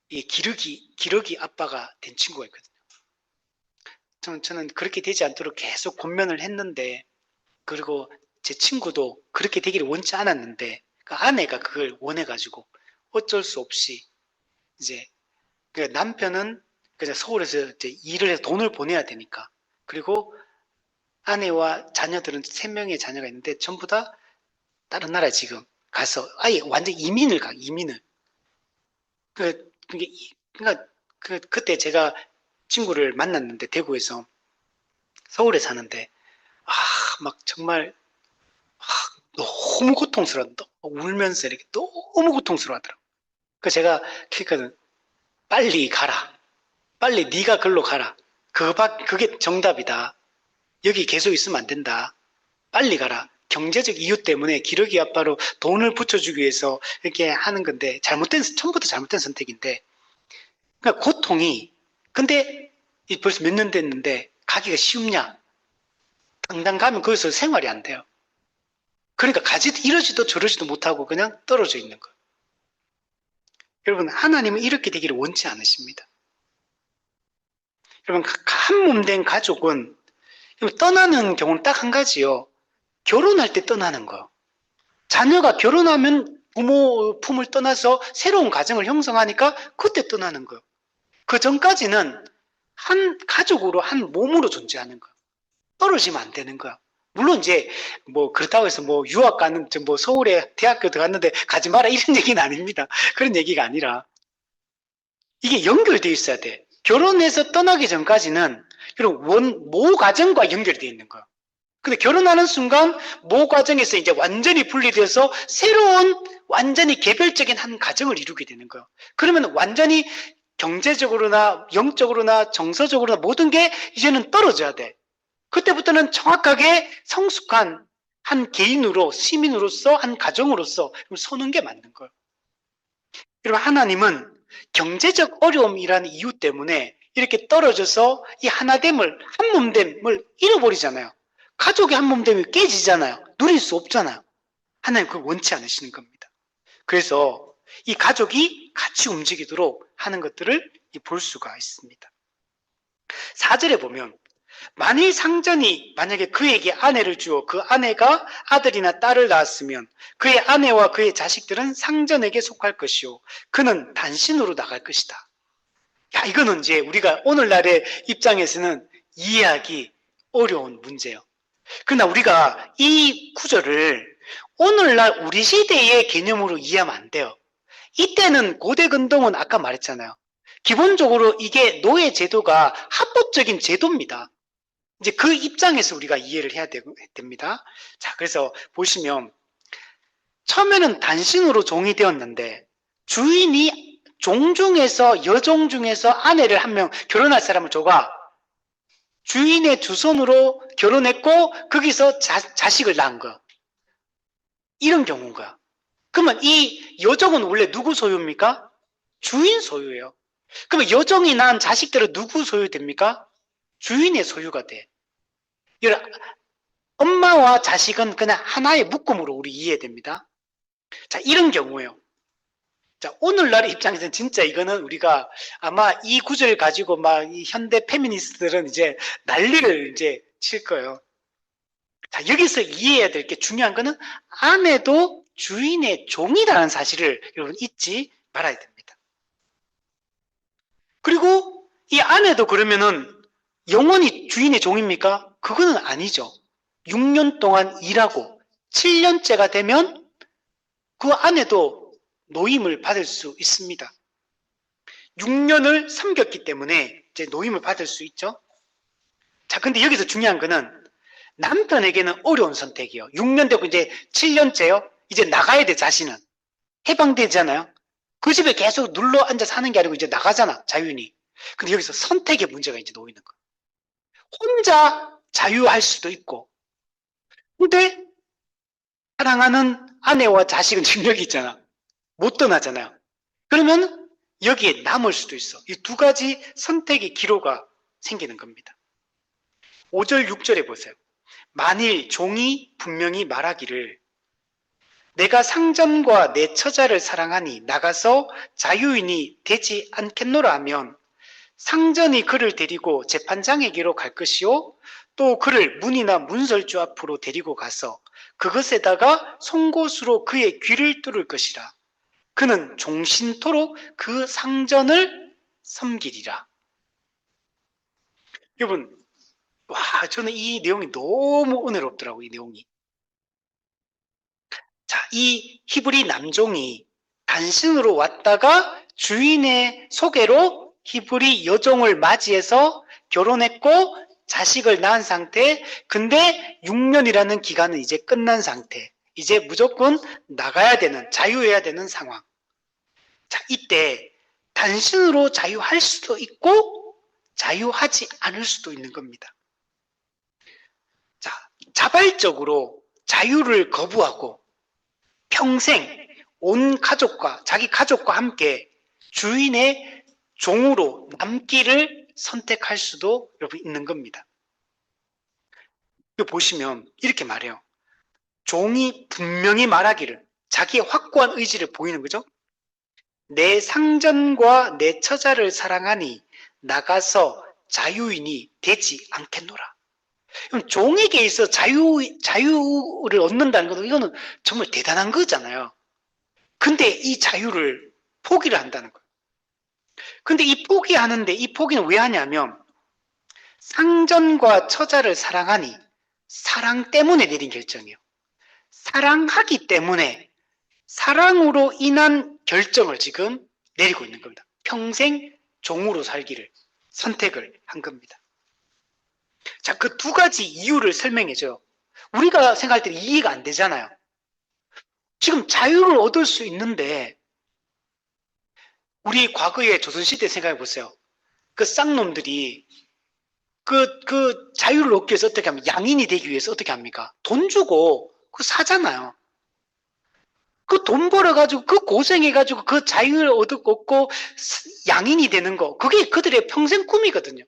기러기 아빠가 된 친구가 있거든요. 저는 그렇게 되지 않도록 계속 권면을 했는데, 그리고 제 친구도 그렇게 되기를 원치 않았는데, 그 아내가 그걸 원해가지고 어쩔 수 없이 이제 그 남편은 그냥 서울에서 이제 일을 해서 돈을 보내야 되니까, 그리고 아내와 자녀들은 3명의 자녀가 있는데 전부 다 다른 나라에 지금 가서 아예 완전 이민을 가, 이민을. 그러니까 그때 제가 친구를 만났는데 대구에서, 서울에 사는데 막 정말 너무 고통스러웠다. 울면서 이렇게 너무 고통스러워하더라고. 그래서 제가 그러니까 빨리 가라. 빨리 네가 글로 가라. 그게 정답이다. 여기 계속 있으면 안 된다. 빨리 가라. 경제적 이유 때문에 기러기 아빠로 돈을 붙여주기 위해서 이렇게 하는 건데, 처음부터 잘못된 선택인데, 그러니까 고통이, 근데 벌써 몇 년 됐는데 가기가 쉬우냐? 당장 가면 거기서 생활이 안 돼요. 그러니까 이러지도 저러지도 못하고 그냥 떨어져 있는 거예요. 여러분, 하나님은 이렇게 되기를 원치 않으십니다. 여러분, 한 몸 된 가족은 떠나는 경우는 딱 한 가지요. 결혼할 때 떠나는 거. 자녀가 결혼하면 부모 품을 떠나서 새로운 가정을 형성하니까 그때 떠나는 거. 그 전까지는 한 가족으로, 한 몸으로 존재하는 거. 떨어지면 안 되는 거야. 물론 이제 그렇다고 해서 유학 가는, 서울에 대학교 들어갔는데 가지 마라 이런 얘기는 아닙니다. 그런 얘기가 아니라 이게 연결되어 있어야 돼. 결혼해서 떠나기 전까지는 모 가정과 연결되어 있는 거야. 근데 결혼하는 순간 모 가정에서 이제 완전히 분리돼서 새로운 완전히 개별적인 한 가정을 이루게 되는 거예요. 그러면 완전히 경제적으로나 영적으로나 정서적으로나 모든 게 이제는 떨어져야 돼. 그때부터는 정확하게 성숙한 한 개인으로, 시민으로서, 한 가정으로서 서는 게 맞는 거예요. 여러분, 하나님은 경제적 어려움이라는 이유 때문에 이렇게 떨어져서 이 하나됨을, 한 몸됨을 잃어버리잖아요. 가족의 한 몸됨이 깨지잖아요. 누릴 수 없잖아요. 하나님 그걸 원치 않으시는 겁니다. 그래서 이 가족이 같이 움직이도록 하는 것들을 볼 수가 있습니다. 4절에 보면, 만일 상전이 만약에 그에게 아내를 주어 그 아내가 아들이나 딸을 낳았으면 그의 아내와 그의 자식들은 상전에게 속할 것이요 그는 단신으로 나갈 것이다. 야, 이거는 이제 우리가 오늘날의 입장에서는 이해하기 어려운 문제예요. 그러나 우리가 이 구절을 오늘날 우리 시대의 개념으로 이해하면 안 돼요. 이때는 고대 근동은 아까 말했잖아요. 기본적으로 이게 노예 제도가 합법적인 제도입니다. 이제 그 입장에서 우리가 이해를 해야 됩니다. 자, 그래서 보시면 처음에는 단신으로 종이 되었는데 주인이 종 중에서, 여종 중에서 아내를 한 명, 결혼할 사람을 줘가 주인의 두 손으로 결혼했고 거기서 자식을 낳은 거야. 이런 경우인 거야. 그러면 이 여종은 원래 누구 소유입니까? 주인 소유예요. 그러면 여종이 낳은 자식들은 누구 소유됩니까? 주인의 소유가 돼. 엄마와 자식은 그냥 하나의 묶음으로 우리 이해됩니다. 자, 이런 경우예요. 자, 오늘날 입장에서는 진짜 이거는 우리가 아마 이 구절을 가지고 이 현대 페미니스트들은 이제 난리를 이제 칠 거예요. 자, 여기서 이해해야 될 게 중요한 거는 아내도 주인의 종이라는 사실을 여러분 잊지 말아야 됩니다. 그리고 이 아내도 그러면은 영원히 주인의 종입니까? 그거는 아니죠. 6년 동안 일하고 7년째가 되면 그 아내도 노임을 받을 수 있습니다. 6년을 섬겼기 때문에 이제 노임을 받을 수 있죠. 자, 근데 여기서 중요한 거는 남편에게는 어려운 선택이요. 6년 되고 이제 7년째요. 이제 나가야 돼, 자신은. 해방되잖아요. 그 집에 계속 눌러 앉아 사는 게 아니고 이제 나가잖아, 자유인이. 근데 여기서 선택의 문제가 이제 놓이는 거예요. 혼자 자유할 수도 있고, 근데 사랑하는 아내와 자식은 능력이 있잖아. 못 떠나잖아요. 그러면 여기에 남을 수도 있어. 이 두 가지 선택의 기로가 생기는 겁니다. 5절, 6절에 보세요. 만일 종이 분명히 말하기를 내가 상전과 내 처자를 사랑하니 나가서 자유인이 되지 않겠노라 하면 상전이 그를 데리고 재판장에게로 갈 것이요 또 그를 문이나 문설주 앞으로 데리고 가서 그것에다가 송곳으로 그의 귀를 뚫을 것이라. 그는 종신토록 그 상전을 섬기리라. 여러분, 와, 저는 이 내용이 너무 은혜롭더라고요, 이 내용이. 자, 이 히브리 남종이 단신으로 왔다가 주인의 소개로 히브리 여종을 맞이해서 결혼했고 자식을 낳은 상태. 근데 6년이라는 기간은 이제 끝난 상태. 이제 무조건 나가야 되는, 자유해야 되는 상황. 자, 이때 단신으로 자유할 수도 있고 자유하지 않을 수도 있는 겁니다. 자, 자발적으로 자유를 거부하고 평생 온 가족과 자기 가족과 함께 주인의 종으로 남기를 선택할 수도 여러분 있는 겁니다. 이거 보시면 이렇게 말해요. 종이 분명히 말하기를 자기의 확고한 의지를 보이는 거죠. 내 상전과 내 처자를 사랑하니 나가서 자유인이 되지 않겠노라. 그럼 종에게 있어 자유를 얻는다는 것은 이거는 정말 대단한 거잖아요. 근데 이 자유를 포기를 한다는 거예요. 근데 이 포기하는데 이 포기는 왜 하냐면 상전과 처자를 사랑하니 사랑 때문에 내린 결정이에요. 사랑하기 때문에 사랑으로 인한 결정을 지금 내리고 있는 겁니다. 평생 종으로 살기를 선택을 한 겁니다. 자, 그 두 가지 이유를 설명해줘요. 우리가 생각할 때 이해가 안 되잖아요. 지금 자유를 얻을 수 있는데 우리 과거의 조선시대 생각해 보세요. 그 쌍놈들이 그 자유를 얻기 위해서 어떻게 하면 양인이 되기 위해서 어떻게 합니까? 돈 주고 그 사잖아요. 그 돈 벌어가지고 그 고생해가지고 그 자유를 얻고 양인이 되는 거 그게 그들의 평생 꿈이거든요.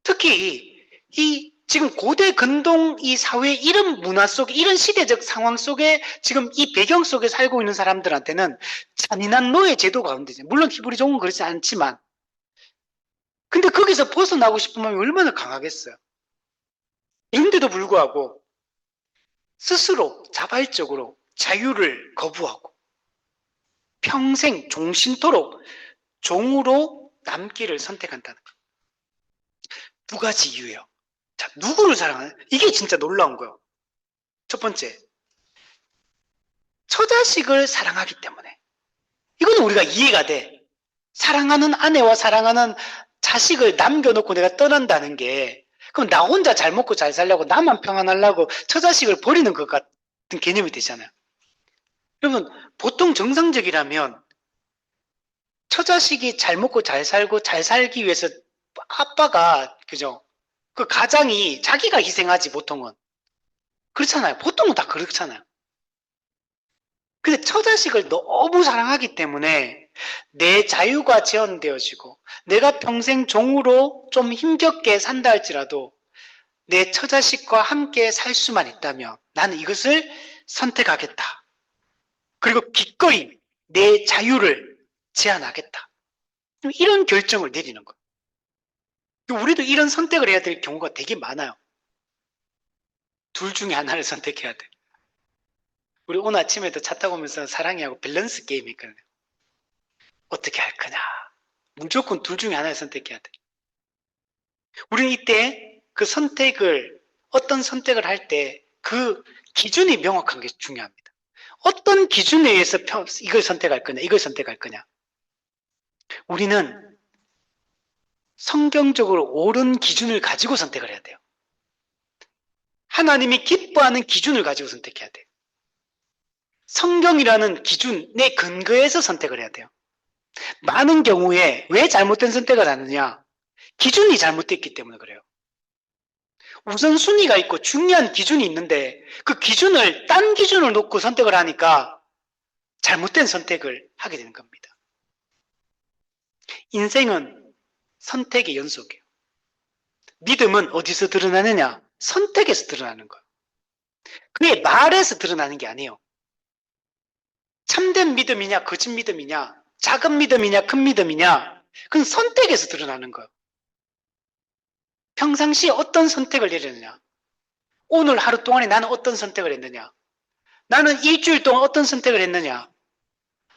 특히 이 지금 고대 근동 이 사회 이런 문화 속에 이런 시대적 상황 속에 지금 이 배경 속에 살고 있는 사람들한테는 잔인한 노예 제도 가운데죠. 물론 히브리 종은 그렇지 않지만 근데 거기서 벗어나고 싶은 마음이 얼마나 강하겠어요. 그런데도 불구하고 스스로 자발적으로 자유를 거부하고 평생 종신토록 종으로 남기를 선택한다는 거예요. 두 가지 이유예요. 자, 누구를 사랑하는? 이게 진짜 놀라운 거예요. 첫 번째, 처자식을 사랑하기 때문에. 이거는 우리가 이해가 돼. 사랑하는 아내와 사랑하는 자식을 남겨놓고 내가 떠난다는 게 그럼 나 혼자 잘 먹고 잘 살려고 나만 평안하려고 처자식을 버리는 것 같은 개념이 되잖아요. 여러분 보통 정상적이라면 처자식이 잘 먹고 잘 살고 잘 살기 위해서 아빠가 그죠? 그 가장이 자기가 희생하지 보통은 그렇잖아요. 보통은 다 그렇잖아요. 근데 처자식을 너무 사랑하기 때문에 내 자유가 제한되어지고 내가 평생 종으로 좀 힘겹게 산다 할지라도 내 처자식과 함께 살 수만 있다면 나는 이것을 선택하겠다. 그리고 기꺼이 내 자유를 제한하겠다. 이런 결정을 내리는 거예요. 우리도 이런 선택을 해야 될 경우가 되게 많아요. 둘 중에 하나를 선택해야 돼. 우리 오늘 아침에도 차 타고 오면서 사랑이하고 밸런스 게임 했거든요. 어떻게 할 거냐. 무조건 둘 중에 하나를 선택해야 돼. 우리는 이때 그 선택을, 어떤 선택을 할 때 그 기준이 명확한 게 중요합니다. 어떤 기준에 의해서 이걸 선택할 거냐, 이걸 선택할 거냐. 우리는 성경적으로 옳은 기준을 가지고 선택을 해야 돼요. 하나님이 기뻐하는 기준을 가지고 선택해야 돼요. 성경이라는 기준에 근거해서 선택을 해야 돼요. 많은 경우에 왜 잘못된 선택을 하느냐? 기준이 잘못됐기 때문에 그래요. 우선순위가 있고 중요한 기준이 있는데 그 기준을 딴 기준을 놓고 선택을 하니까 잘못된 선택을 하게 되는 겁니다. 인생은 선택의 연속이에요. 믿음은 어디서 드러나느냐? 선택에서 드러나는 거예요. 그게 말에서 드러나는 게 아니에요. 참된 믿음이냐, 거짓 믿음이냐, 작은 믿음이냐, 큰 믿음이냐, 그건 선택에서 드러나는 거예요. 평상시에 어떤 선택을 내렸느냐? 오늘 하루 동안에 나는 어떤 선택을 했느냐? 나는 일주일 동안 어떤 선택을 했느냐?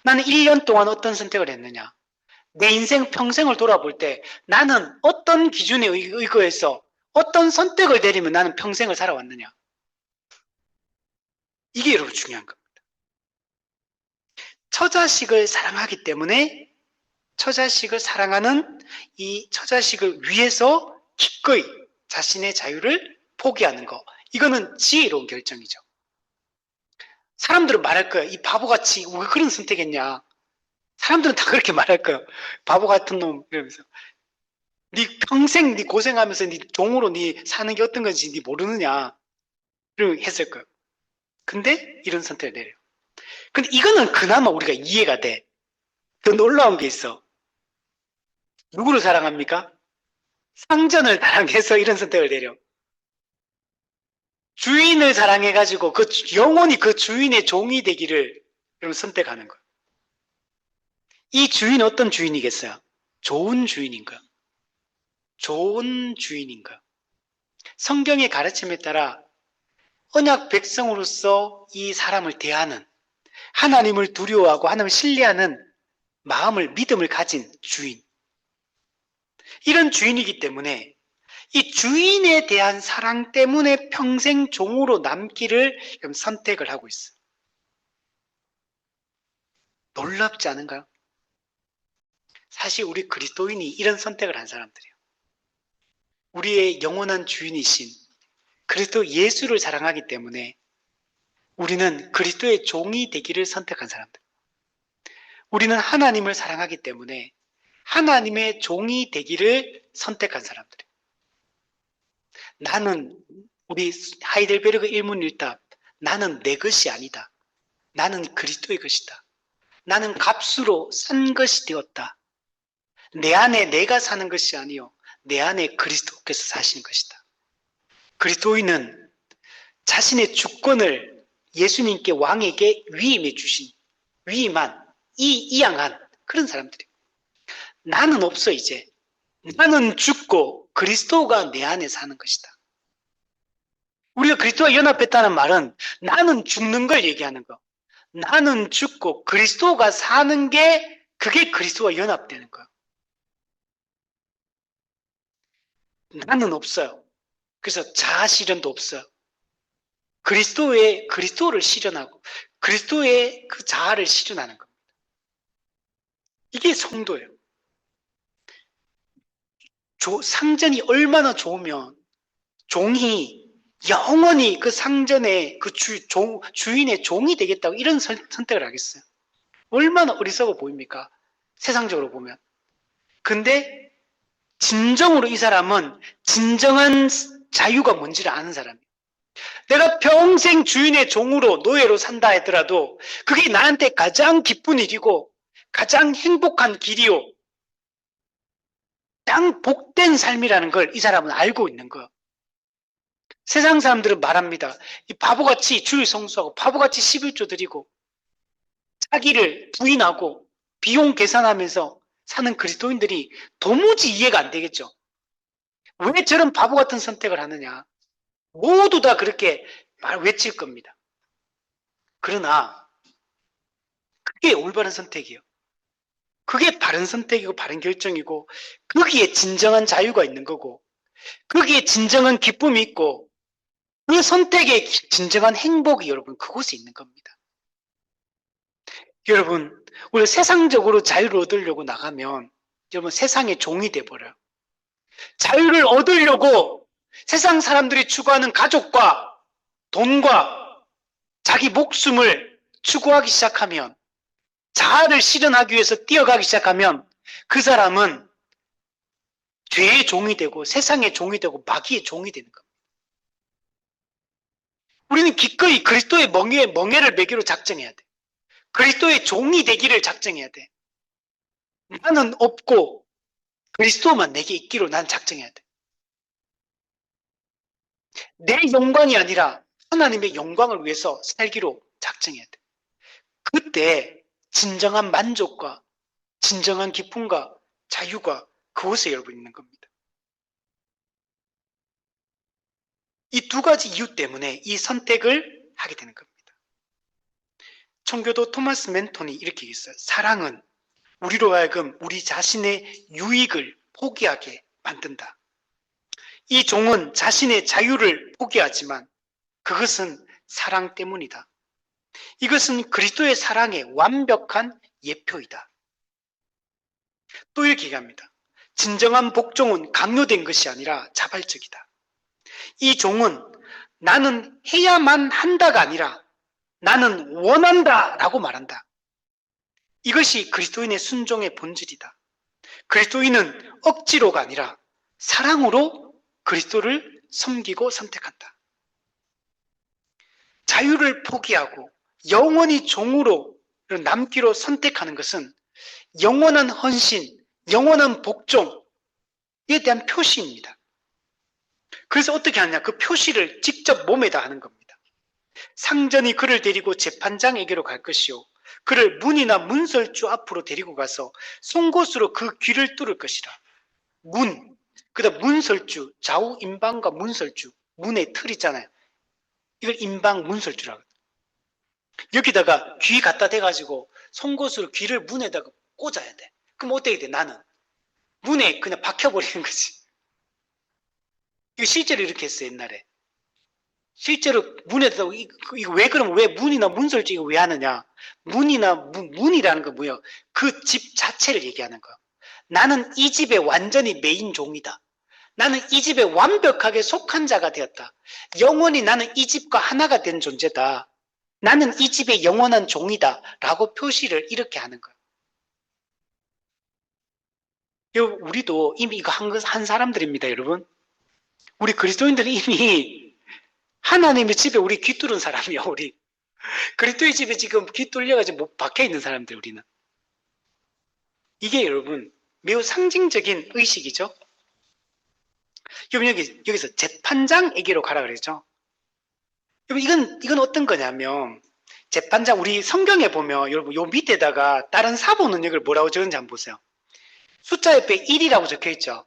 나는 1년 동안 어떤 선택을 했느냐? 내 인생 평생을 돌아볼 때 나는 어떤 기준에 의거해서 어떤 선택을 내리면 나는 평생을 살아왔느냐? 이게 여러분 중요한 겁니다. 처자식을 사랑하기 때문에 처자식을 사랑하는 이 처자식을 위해서 기꺼이 자신의 자유를 포기하는 거. 이거는 지혜로운 결정이죠. 사람들은 말할 거예요. 이 바보같이 왜 그런 선택했냐. 사람들은 다 그렇게 말할 거예요. 바보 같은 놈 이러면서. 네 평생 네 고생하면서 네 종으로 네 사는 게 어떤 건지 네 모르느냐. 이렇게 했을 거예요. 근데 이런 선택을 내려요. 근데 이거는 그나마 우리가 이해가 돼. 더 놀라운 게 있어. 누구를 사랑합니까? 상전을 사랑해서 이런 선택을 내려. 주인을 사랑해가지고 영원히 그 주인의 종이 되기를 선택하는 거예요. 이 주인은 어떤 주인이겠어요? 좋은 주인인가? 좋은 주인인가? 성경의 가르침에 따라 언약 백성으로서 이 사람을 대하는, 하나님을 두려워하고 하나님을 신뢰하는 마음을, 믿음을 가진 주인. 이런 주인이기 때문에 이 주인에 대한 사랑 때문에 평생 종으로 남기를 선택을 하고 있어요. 놀랍지 않은가요? 사실 우리 그리스도인이 이런 선택을 한 사람들이에요. 우리의 영원한 주인이신 그리스도 예수를 사랑하기 때문에 우리는 그리스도의 종이 되기를 선택한 사람들. 우리는 하나님을 사랑하기 때문에 하나님의 종이 되기를 선택한 사람들이에요. 나는 우리 하이델베르그 일문일답, 나는 내 것이 아니다. 나는 그리스도의 것이다. 나는 값으로 산 것이 되었다. 내 안에 내가 사는 것이 아니요 내 안에 그리스도께서 사시는 것이다. 그리스도인은 자신의 주권을 예수님께 왕에게 위임해 주신, 위임한, 이양한 그런 사람들이에요. 나는 없어 이제. 나는 죽고 그리스도가 내 안에 사는 것이다. 우리가 그리스도와 연합했다는 말은 나는 죽는 걸 얘기하는 거. 나는 죽고 그리스도가 사는 게 그게 그리스도와 연합되는 거예요. 나는 없어요. 그래서 자아 실현도 없어요. 그리스도를 실현하고 그리스도의 그 자아를 실현하는 겁니다. 이게 성도예요. 상전이 얼마나 좋으면 종이 영원히 그 상전의 그 주인의 종이 되겠다고 이런 선택을 하겠어요. 얼마나 어리석어 보입니까? 세상적으로 보면. 근데 진정으로 이 사람은 진정한 자유가 뭔지를 아는 사람이에요. 내가 평생 주인의 종으로 노예로 산다 하더라도 그게 나한테 가장 기쁜 일이고 가장 행복한 길이요. 가장 복된 삶이라는 걸 이 사람은 알고 있는 거예요. 세상 사람들은 말합니다. 이 바보같이 주일 성수하고 바보같이 11조 드리고 자기를 부인하고 비용 계산하면서 사는 그리스도인들이 도무지 이해가 안 되겠죠. 왜 저런 바보 같은 선택을 하느냐. 모두 다 그렇게 외칠 겁니다. 그러나 그게 올바른 선택이에요. 그게 바른 선택이고 바른 결정이고 거기에 진정한 자유가 있는 거고 거기에 진정한 기쁨이 있고 그 선택에 진정한 행복이 여러분 그곳에 있는 겁니다. 여러분 우리가 세상적으로 자유를 얻으려고 나가면 여러분 세상의 종이 돼버려요. 자유를 얻으려고 세상 사람들이 추구하는 가족과 돈과 자기 목숨을 추구하기 시작하면 자아를 실현하기 위해서 뛰어가기 시작하면 그 사람은 죄의 종이 되고 세상의 종이 되고 마귀의 종이 되는 겁니다. 우리는 기꺼이 그리스도의 멍에를 매기로 작정해야 돼. 그리스도의 종이 되기를 작정해야 돼. 나는 없고 그리스도만 내게 있기로 난 작정해야 돼. 내 영광이 아니라 하나님의 영광을 위해서 살기로 작정해야 돼. 그때 진정한 만족과 진정한 기쁨과 자유가 그곳에 여러분 있는 겁니다. 이 두 가지 이유 때문에 이 선택을 하게 되는 겁니다. 청교도 토마스 맨톤이 이렇게 얘기했어요. 사랑은 우리로 하여금 우리 자신의 유익을 포기하게 만든다. 이 종은 자신의 자유를 포기하지만 그것은 사랑 때문이다. 이것은 그리스도의 사랑의 완벽한 예표이다. 또 이렇게 얘기합니다. 진정한 복종은 강요된 것이 아니라 자발적이다. 이 종은 나는 해야만 한다가 아니라 나는 원한다 라고 말한다. 이것이 그리스도인의 순종의 본질이다. 그리스도인은 억지로가 아니라 사랑으로 그리스도를 섬기고 선택한다. 자유를 포기하고 영원히 종으로 남기로 선택하는 것은 영원한 헌신, 영원한 복종에 대한 표시입니다. 그래서 어떻게 하냐? 그 표시를 직접 몸에다 하는 겁니다. 상전이 그를 데리고 재판장에게로 갈 것이요. 그를 문이나 문설주 앞으로 데리고 가서 송곳으로 그 귀를 뚫을 것이라. 문, 그다음 문설주, 좌우 임방과 문설주, 문의 틀 있잖아요. 이걸 임방 문설주라고. 여기다가 귀 갖다 대가지고 송곳으로 귀를 문에다가 꽂아야 돼. 그럼 어떻게 돼? 나는 문에 그냥 박혀버리는 거지. 이거 실제로 이렇게 했어요, 옛날에. 실제로 문에다가 이거 왜 그러면 왜 문이나 문설주 이거 왜 하느냐? 문이라는 건 뭐예요? 그 집 자체를 얘기하는 거예요. 나는 이 집의 완전히 메인 종이다. 나는 이 집에 완벽하게 속한 자가 되었다. 영원히 나는 이 집과 하나가 된 존재다. 나는 이 집의 영원한 종이다. 라고 표시를 이렇게 하는 거예요. 우리도 이미 이거 한 사람들입니다, 여러분. 우리 그리스도인들은 이미 하나님의 집에 우리 귀 뚫은 사람이야, 우리. 그리스도의 집에 지금 귀 뚫려가지고 못 박혀 있는 사람들, 우리는. 이게 여러분, 매우 상징적인 의식이죠. 여러분, 여기서 재판장에게로 가라 그랬죠. 여러분, 이건 어떤 거냐면, 재판장, 우리 성경에 보면, 여러분, 요 밑에다가 다른 사본 능력을 뭐라고 적은지 한번 보세요. 숫자 옆에 1이라고 적혀 있죠.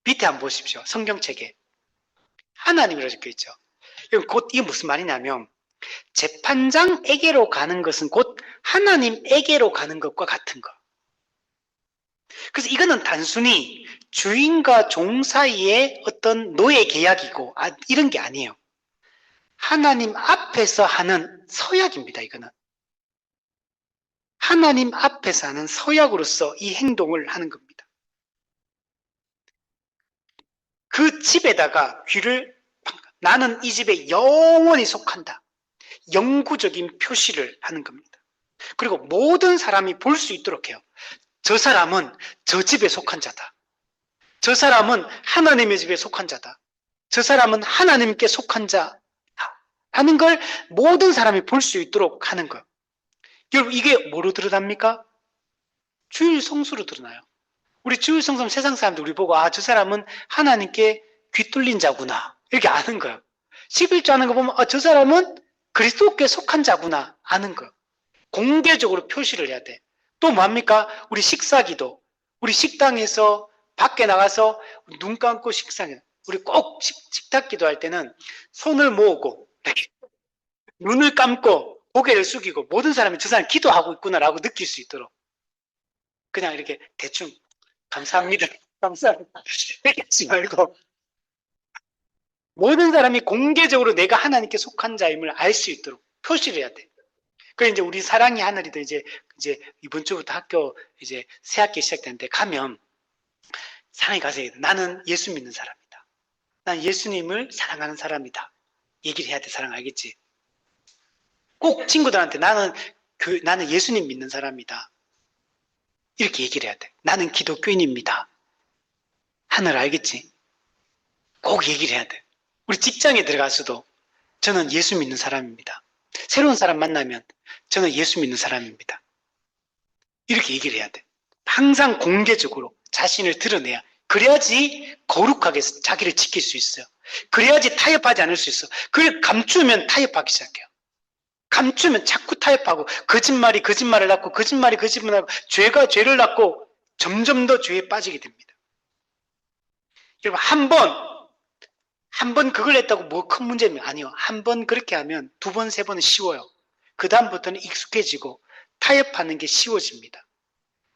밑에 한번 보십시오. 성경책에. 하나님이라고 적혀 있죠. 곧 이게 무슨 말이냐면 재판장에게로 가는 것은 곧 하나님에게로 가는 것과 같은 거. 그래서 이거는 단순히 주인과 종 사이의 어떤 노예 계약이고 이런 게 아니에요. 하나님 앞에서 하는 서약입니다. 이거는. 하나님 앞에서 하는 서약으로서 이 행동을 하는 겁니다. 그 집에다가 나는 이 집에 영원히 속한다. 영구적인 표시를 하는 겁니다. 그리고 모든 사람이 볼 수 있도록 해요. 저 사람은 저 집에 속한 자다. 저 사람은 하나님의 집에 속한 자다. 저 사람은 하나님께 속한 자다. 하는 걸 모든 사람이 볼 수 있도록 하는 거예요. 여러분 이게 뭐로 드러납니까? 주일 성수로 드러나요. 우리 주일 성수는 세상 사람들 우리 보고 저 사람은 하나님께 귀 뚫린 자구나 이렇게 아는 거예요. 11조 하는 거 보면 저 사람은 그리스도께 속한 자구나 아는 거예요. 공개적으로 표시를 해야 돼. 또 뭡니까? 우리 식사기도. 우리 식당에서 밖에 나가서 눈 감고 식사해. 우리 꼭 식탁 기도할 때는 손을 모으고 눈을 감고 고개를 숙이고 모든 사람이 저 사람 기도하고 있구나라고 느낄 수 있도록 그냥 이렇게 대충 감사합니다. 감사합니다. 이렇게 하지 말고 모든 사람이 공개적으로 내가 하나님께 속한 자임을 알 수 있도록 표시를 해야 돼. 그래 이제 우리 사랑의 하늘이도 이제 이번 주부터 학교 이제 새 학기 시작되는데 가면 사랑이 가서 나는 예수 믿는 사람이다. 난 예수님을 사랑하는 사람이다. 얘기를 해야 돼. 사랑 알겠지? 꼭 친구들한테 나는 예수님 믿는 사람이다. 이렇게 얘기를 해야 돼. 나는 기독교인입니다. 하늘 알겠지? 꼭 얘기를 해야 돼. 우리 직장에 들어가서도 저는 예수 믿는 사람입니다. 새로운 사람 만나면 저는 예수 믿는 사람입니다. 이렇게 얘기를 해야 돼. 항상 공개적으로 자신을 드러내야 그래야지 거룩하게 자기를 지킬 수 있어요. 그래야지 타협하지 않을 수 있어. 그걸 감추면 타협하기 시작해요. 감추면 자꾸 타협하고 거짓말이 거짓말을 낳고 거짓말이 거짓말을 낳고 죄가 죄를 낳고 점점 더 죄에 빠지게 됩니다. 여러분 한 번 그걸 했다고 뭐 큰 문제는 아니요. 한 번 그렇게 하면 두 번, 세 번은 쉬워요. 그 다음부터는 익숙해지고 타협하는 게 쉬워집니다.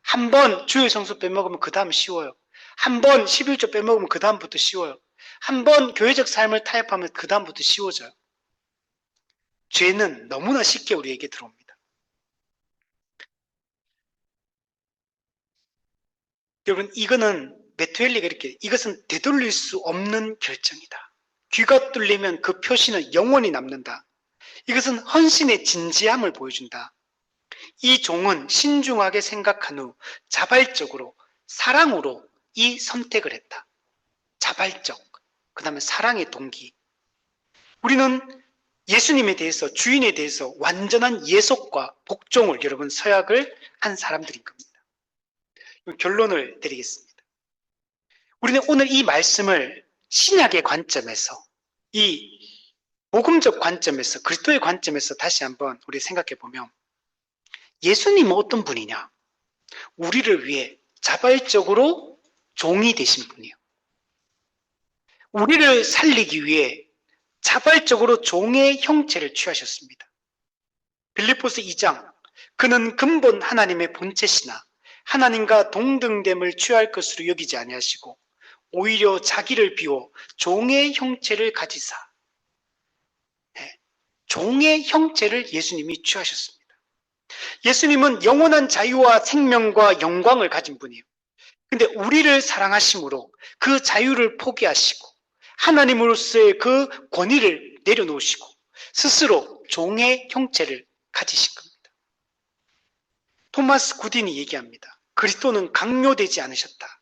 한 번 주일 성수 빼먹으면 그 다음 쉬워요. 한 번 11조 빼먹으면 그 다음부터 쉬워요. 한 번 교회적 삶을 타협하면 그 다음부터 쉬워져요. 죄는 너무나 쉽게 우리에게 들어옵니다. 여러분 이거는 메투엘리가 이것은 되돌릴 수 없는 결정이다. 귀가 뚫리면 그 표시는 영원히 남는다. 이것은 헌신의 진지함을 보여준다. 이 종은 신중하게 생각한 후 자발적으로 사랑으로 이 선택을 했다. 자발적, 그 다음에 사랑의 동기. 우리는 예수님에 대해서 주인에 대해서 완전한 예속과 복종을 여러분 서약을 한 사람들인 겁니다. 결론을 드리겠습니다. 우리는 오늘 이 말씀을 신약의 관점에서 이 복음적 관점에서 그리스도의 관점에서 다시 한번 우리 생각해 보면 예수님은 어떤 분이냐? 우리를 위해 자발적으로 종이 되신 분이에요. 우리를 살리기 위해 자발적으로 종의 형체를 취하셨습니다. 빌립보서 2장 그는 근본 하나님의 본체시나 하나님과 동등됨을 취할 것으로 여기지 아니하시고 오히려 자기를 비워 종의 형체를 가지사 종의 형체를 예수님이 취하셨습니다. 예수님은 영원한 자유와 생명과 영광을 가진 분이에요. 근데 우리를 사랑하심으로 그 자유를 포기하시고 하나님으로서의 그 권위를 내려놓으시고 스스로 종의 형체를 가지신 겁니다. 토마스 구딘이 얘기합니다. 그리스도는 강요되지 않으셨다.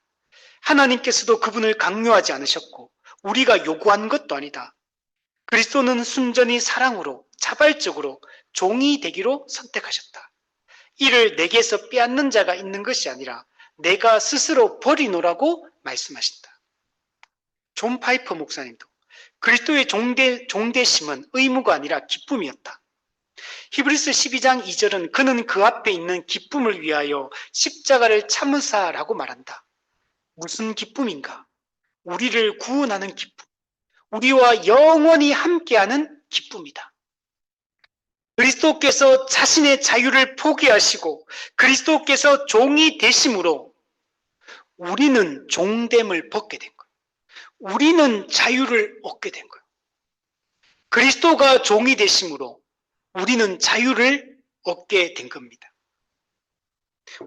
하나님께서도 그분을 강요하지 않으셨고 우리가 요구한 것도 아니다. 그리스도는 순전히 사랑으로 자발적으로 종이 되기로 선택하셨다. 이를 내게서 빼앗는 자가 있는 것이 아니라 내가 스스로 버리노라고 말씀하신다. 존 파이퍼 목사님도 그리스도의 종되심은 의무가 아니라 기쁨이었다. 히브리서 12장 2절은 그는 그 앞에 있는 기쁨을 위하여 십자가를 참으사라고 말한다. 무슨 기쁨인가? 우리를 구원하는 기쁨, 우리와 영원히 함께하는 기쁨이다. 그리스도께서 자신의 자유를 포기하시고 그리스도께서 종이 되심으로 우리는 종됨을 벗게 된 거예요. 우리는 자유를 얻게 된 거예요. 그리스도가 종이 되심으로 우리는 자유를 얻게 된 겁니다.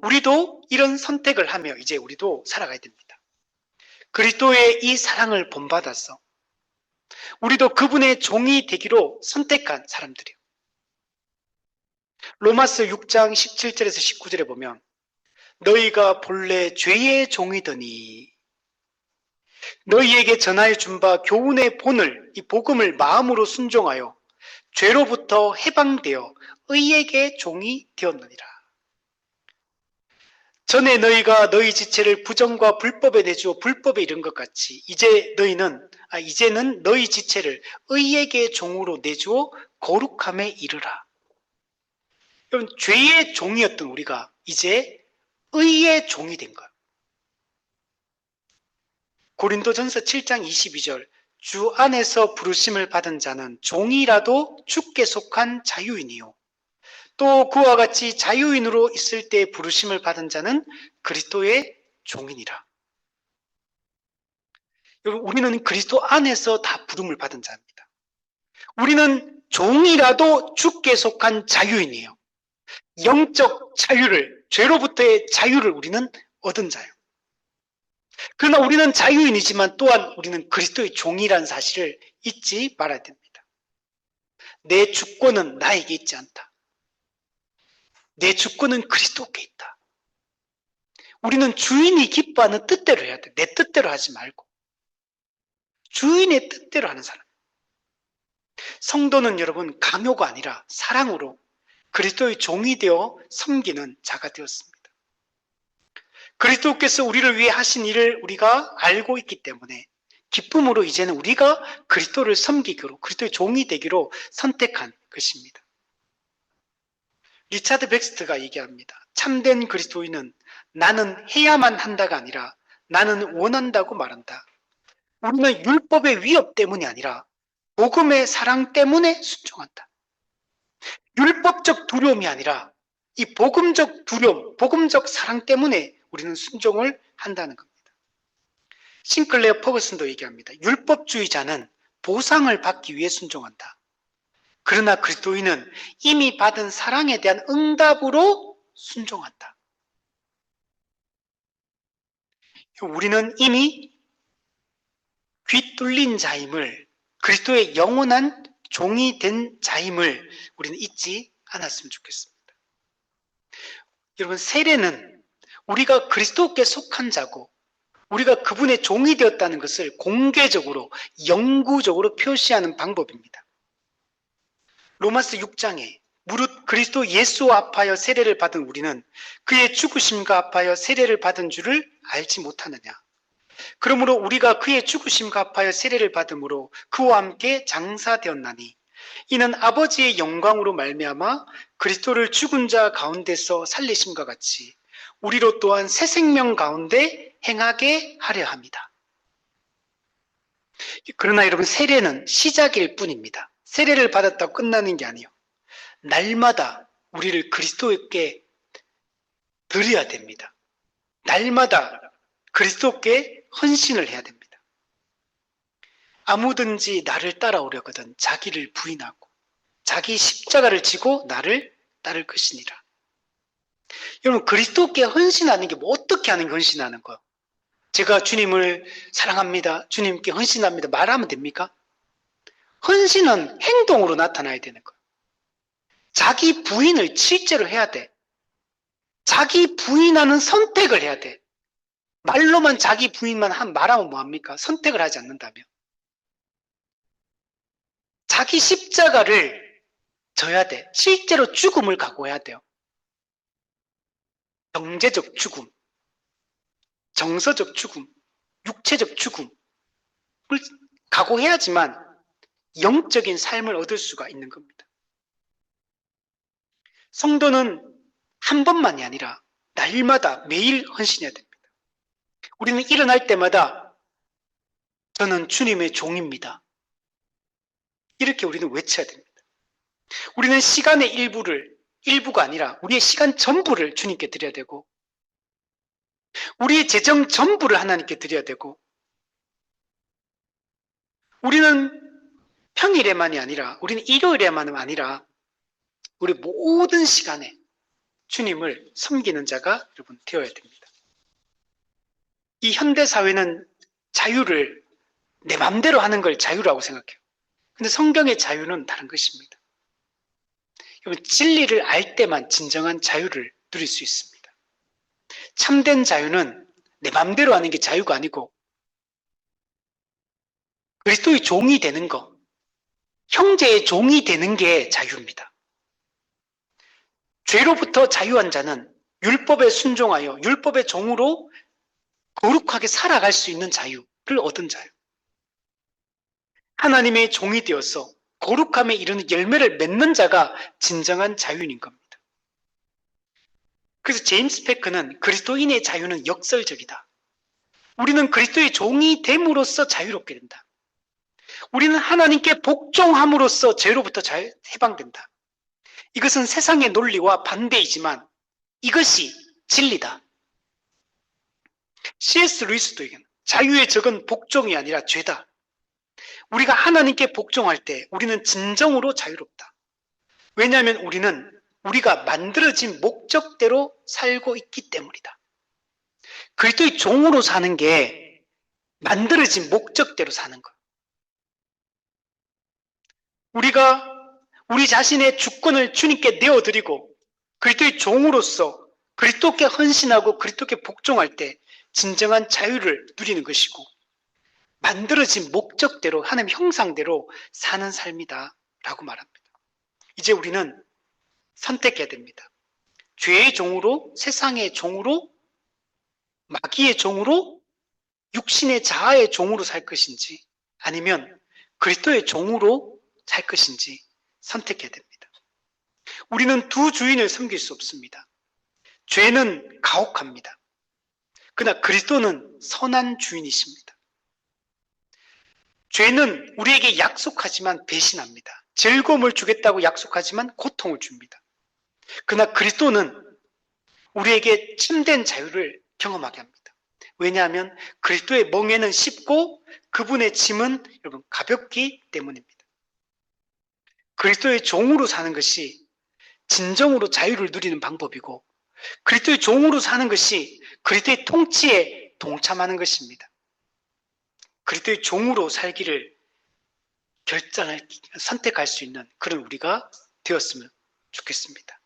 우리도 이런 선택을 하며 이제 우리도 살아가야 됩니다. 그리스도의 이 사랑을 본받아서 우리도 그분의 종이 되기로 선택한 사람들이에요. 로마서 6장 17절에서 19절에 보면 너희가 본래 죄의 종이더니 너희에게 전하여 준 바 교훈의 본을 이 복음을 마음으로 순종하여 죄로부터 해방되어 의에게 종이 되었느니라. 전에 너희가 너희 지체를 부정과 불법에 내주어 불법에 이른 것 같이 이제는 너희 지체를 의에게 종으로 내주어 거룩함에 이르라. 여러분 죄의 종이었던 우리가 이제 의의 종이 된 거예요. 고린도전서 7장 22절 주 안에서 부르심을 받은 자는 종이라도 주께 속한 자유이니요 또 그와 같이 자유인으로 있을 때 부르심을 받은 자는 그리스도의 종이니라. 여러분, 우리는 그리스도 안에서 다 부름을 받은 자입니다. 우리는 종이라도 주께 속한 자유인이에요. 영적 자유를, 죄로부터의 자유를 우리는 얻은 자예요. 그러나 우리는 자유인이지만 또한 우리는 그리스도의 종이라는 사실을 잊지 말아야 됩니다. 내 주권은 나에게 있지 않다. 내 주권은 그리스도께 있다. 우리는 주인이 기뻐하는 뜻대로 해야 돼. 내 뜻대로 하지 말고. 주인의 뜻대로 하는 사람. 성도는 여러분 강요가 아니라 사랑으로 그리스도의 종이 되어 섬기는 자가 되었습니다. 그리스도께서 우리를 위해 하신 일을 우리가 알고 있기 때문에 기쁨으로 이제는 우리가 그리스도를 섬기기로, 그리스도의 종이 되기로 선택한 것입니다. 리차드 백스트가 얘기합니다. 참된 그리스도인은 나는 해야만 한다가 아니라 나는 원한다고 말한다. 우리는 율법의 위협 때문이 아니라 복음의 사랑 때문에 순종한다. 율법적 두려움이 아니라 이 복음적 두려움, 복음적 사랑 때문에 우리는 순종을 한다는 겁니다. 싱클레어 퍼거슨도 얘기합니다. 율법주의자는 보상을 받기 위해 순종한다. 그러나 그리스도인은 이미 받은 사랑에 대한 응답으로 순종한다. 우리는 이미 귀 뚫린 자임을, 그리스도의 영원한 종이 된 자임을 우리는 잊지 않았으면 좋겠습니다. 여러분, 세례는 우리가 그리스도께 속한 자고 우리가 그분의 종이 되었다는 것을 공개적으로, 영구적으로 표시하는 방법입니다. 로마서 6장에 무릇 그리스도 예수와 합하여 세례를 받은 우리는 그의 죽으심과 합하여 세례를 받은 줄을 알지 못하느냐. 그러므로 우리가 그의 죽으심과 합하여 세례를 받음으로 그와 함께 장사되었나니 이는 아버지의 영광으로 말미암아 그리스도를 죽은 자 가운데서 살리심과 같이 우리로 또한 새 생명 가운데 행하게 하려 합니다. 그러나 여러분, 세례는 시작일 뿐입니다. 세례를 받았다고 끝나는 게 아니에요. 날마다 우리를 그리스도께 드려야 됩니다. 날마다 그리스도께 헌신을 해야 됩니다. 아무든지 나를 따라오려거든 자기를 부인하고 자기 십자가를 지고 나를 따를 것이니라. 여러분, 그리스도께 헌신하는 게 뭐 어떻게 하는 게 헌신하는 거예요? 제가 주님을 사랑합니다, 주님께 헌신합니다 말하면 됩니까? 헌신은 행동으로 나타나야 되는 거예요. 자기 부인을 실제로 해야 돼. 자기 부인하는 선택을 해야 돼. 말로만 자기 부인만 말하면 뭐합니까? 선택을 하지 않는다면. 자기 십자가를 져야 돼. 실제로 죽음을 각오해야 돼요. 경제적 죽음, 정서적 죽음, 육체적 죽음을 각오해야지만 영적인 삶을 얻을 수가 있는 겁니다. 성도는 한 번만이 아니라 날마다 매일 헌신해야 됩니다. 우리는 일어날 때마다 저는 주님의 종입니다. 이렇게 우리는 외쳐야 됩니다. 우리는 시간의 일부가 아니라 우리의 시간 전부를 주님께 드려야 되고 우리의 재정 전부를 하나님께 드려야 되고 우리는 평일에만이 아니라 우리는 일요일에만은 아니라 우리 모든 시간에 주님을 섬기는 자가 여러분 되어야 됩니다. 이 현대사회는 자유를 내 맘대로 하는 걸 자유라고 생각해요. 근데 성경의 자유는 다른 것입니다. 여러분, 진리를 알 때만 진정한 자유를 누릴 수 있습니다. 참된 자유는 내 맘대로 하는 게 자유가 아니고 그리스도의 종이 되는 것, 형제의 종이 되는 게 자유입니다. 죄로부터 자유한 자는 율법에 순종하여 율법의 종으로 거룩하게 살아갈 수 있는 자유를 얻은 자예요. 하나님의 종이 되어서 거룩함에 이르는 열매를 맺는 자가 진정한 자유인인 겁니다. 그래서 제임스 패크는 그리스도인의 자유는 역설적이다. 우리는 그리스도의 종이 됨으로써 자유롭게 된다. 우리는 하나님께 복종함으로써 죄로부터 해방된다. 이것은 세상의 논리와 반대이지만 이것이 진리다. C.S. 루이스도 자유의 적은 복종이 아니라 죄다. 우리가 하나님께 복종할 때 우리는 진정으로 자유롭다. 왜냐하면 우리는 우리가 만들어진 목적대로 살고 있기 때문이다. 그리스도의 종으로 사는 게 만들어진 목적대로 사는 것. 우리가 우리 자신의 주권을 주님께 내어드리고 그리스도의 종으로서 그리스도께 헌신하고 그리스도께 복종할 때 진정한 자유를 누리는 것이고 만들어진 목적대로 하나님 형상대로 사는 삶이다 라고 말합니다. 이제 우리는 선택해야 됩니다. 죄의 종으로, 세상의 종으로, 마귀의 종으로, 육신의 자아의 종으로 살 것인지 아니면 그리스도의 종으로 살 것인지 선택해야 됩니다. 우리는 두 주인을 섬길 수 없습니다. 죄는 가혹합니다. 그러나 그리스도는 선한 주인이십니다. 죄는 우리에게 약속하지만 배신합니다. 즐거움을 주겠다고 약속하지만 고통을 줍니다. 그러나 그리스도는 우리에게 참된 자유를 경험하게 합니다. 왜냐하면 그리스도의 멍에는 쉽고 그분의 짐은 여러분 가볍기 때문입니다. 그리스도의 종으로 사는 것이 진정으로 자유를 누리는 방법이고 그리스도의 종으로 사는 것이 그리스도의 통치에 동참하는 것입니다. 그리스도의 종으로 살기를 선택할 수 있는 그런 우리가 되었으면 좋겠습니다.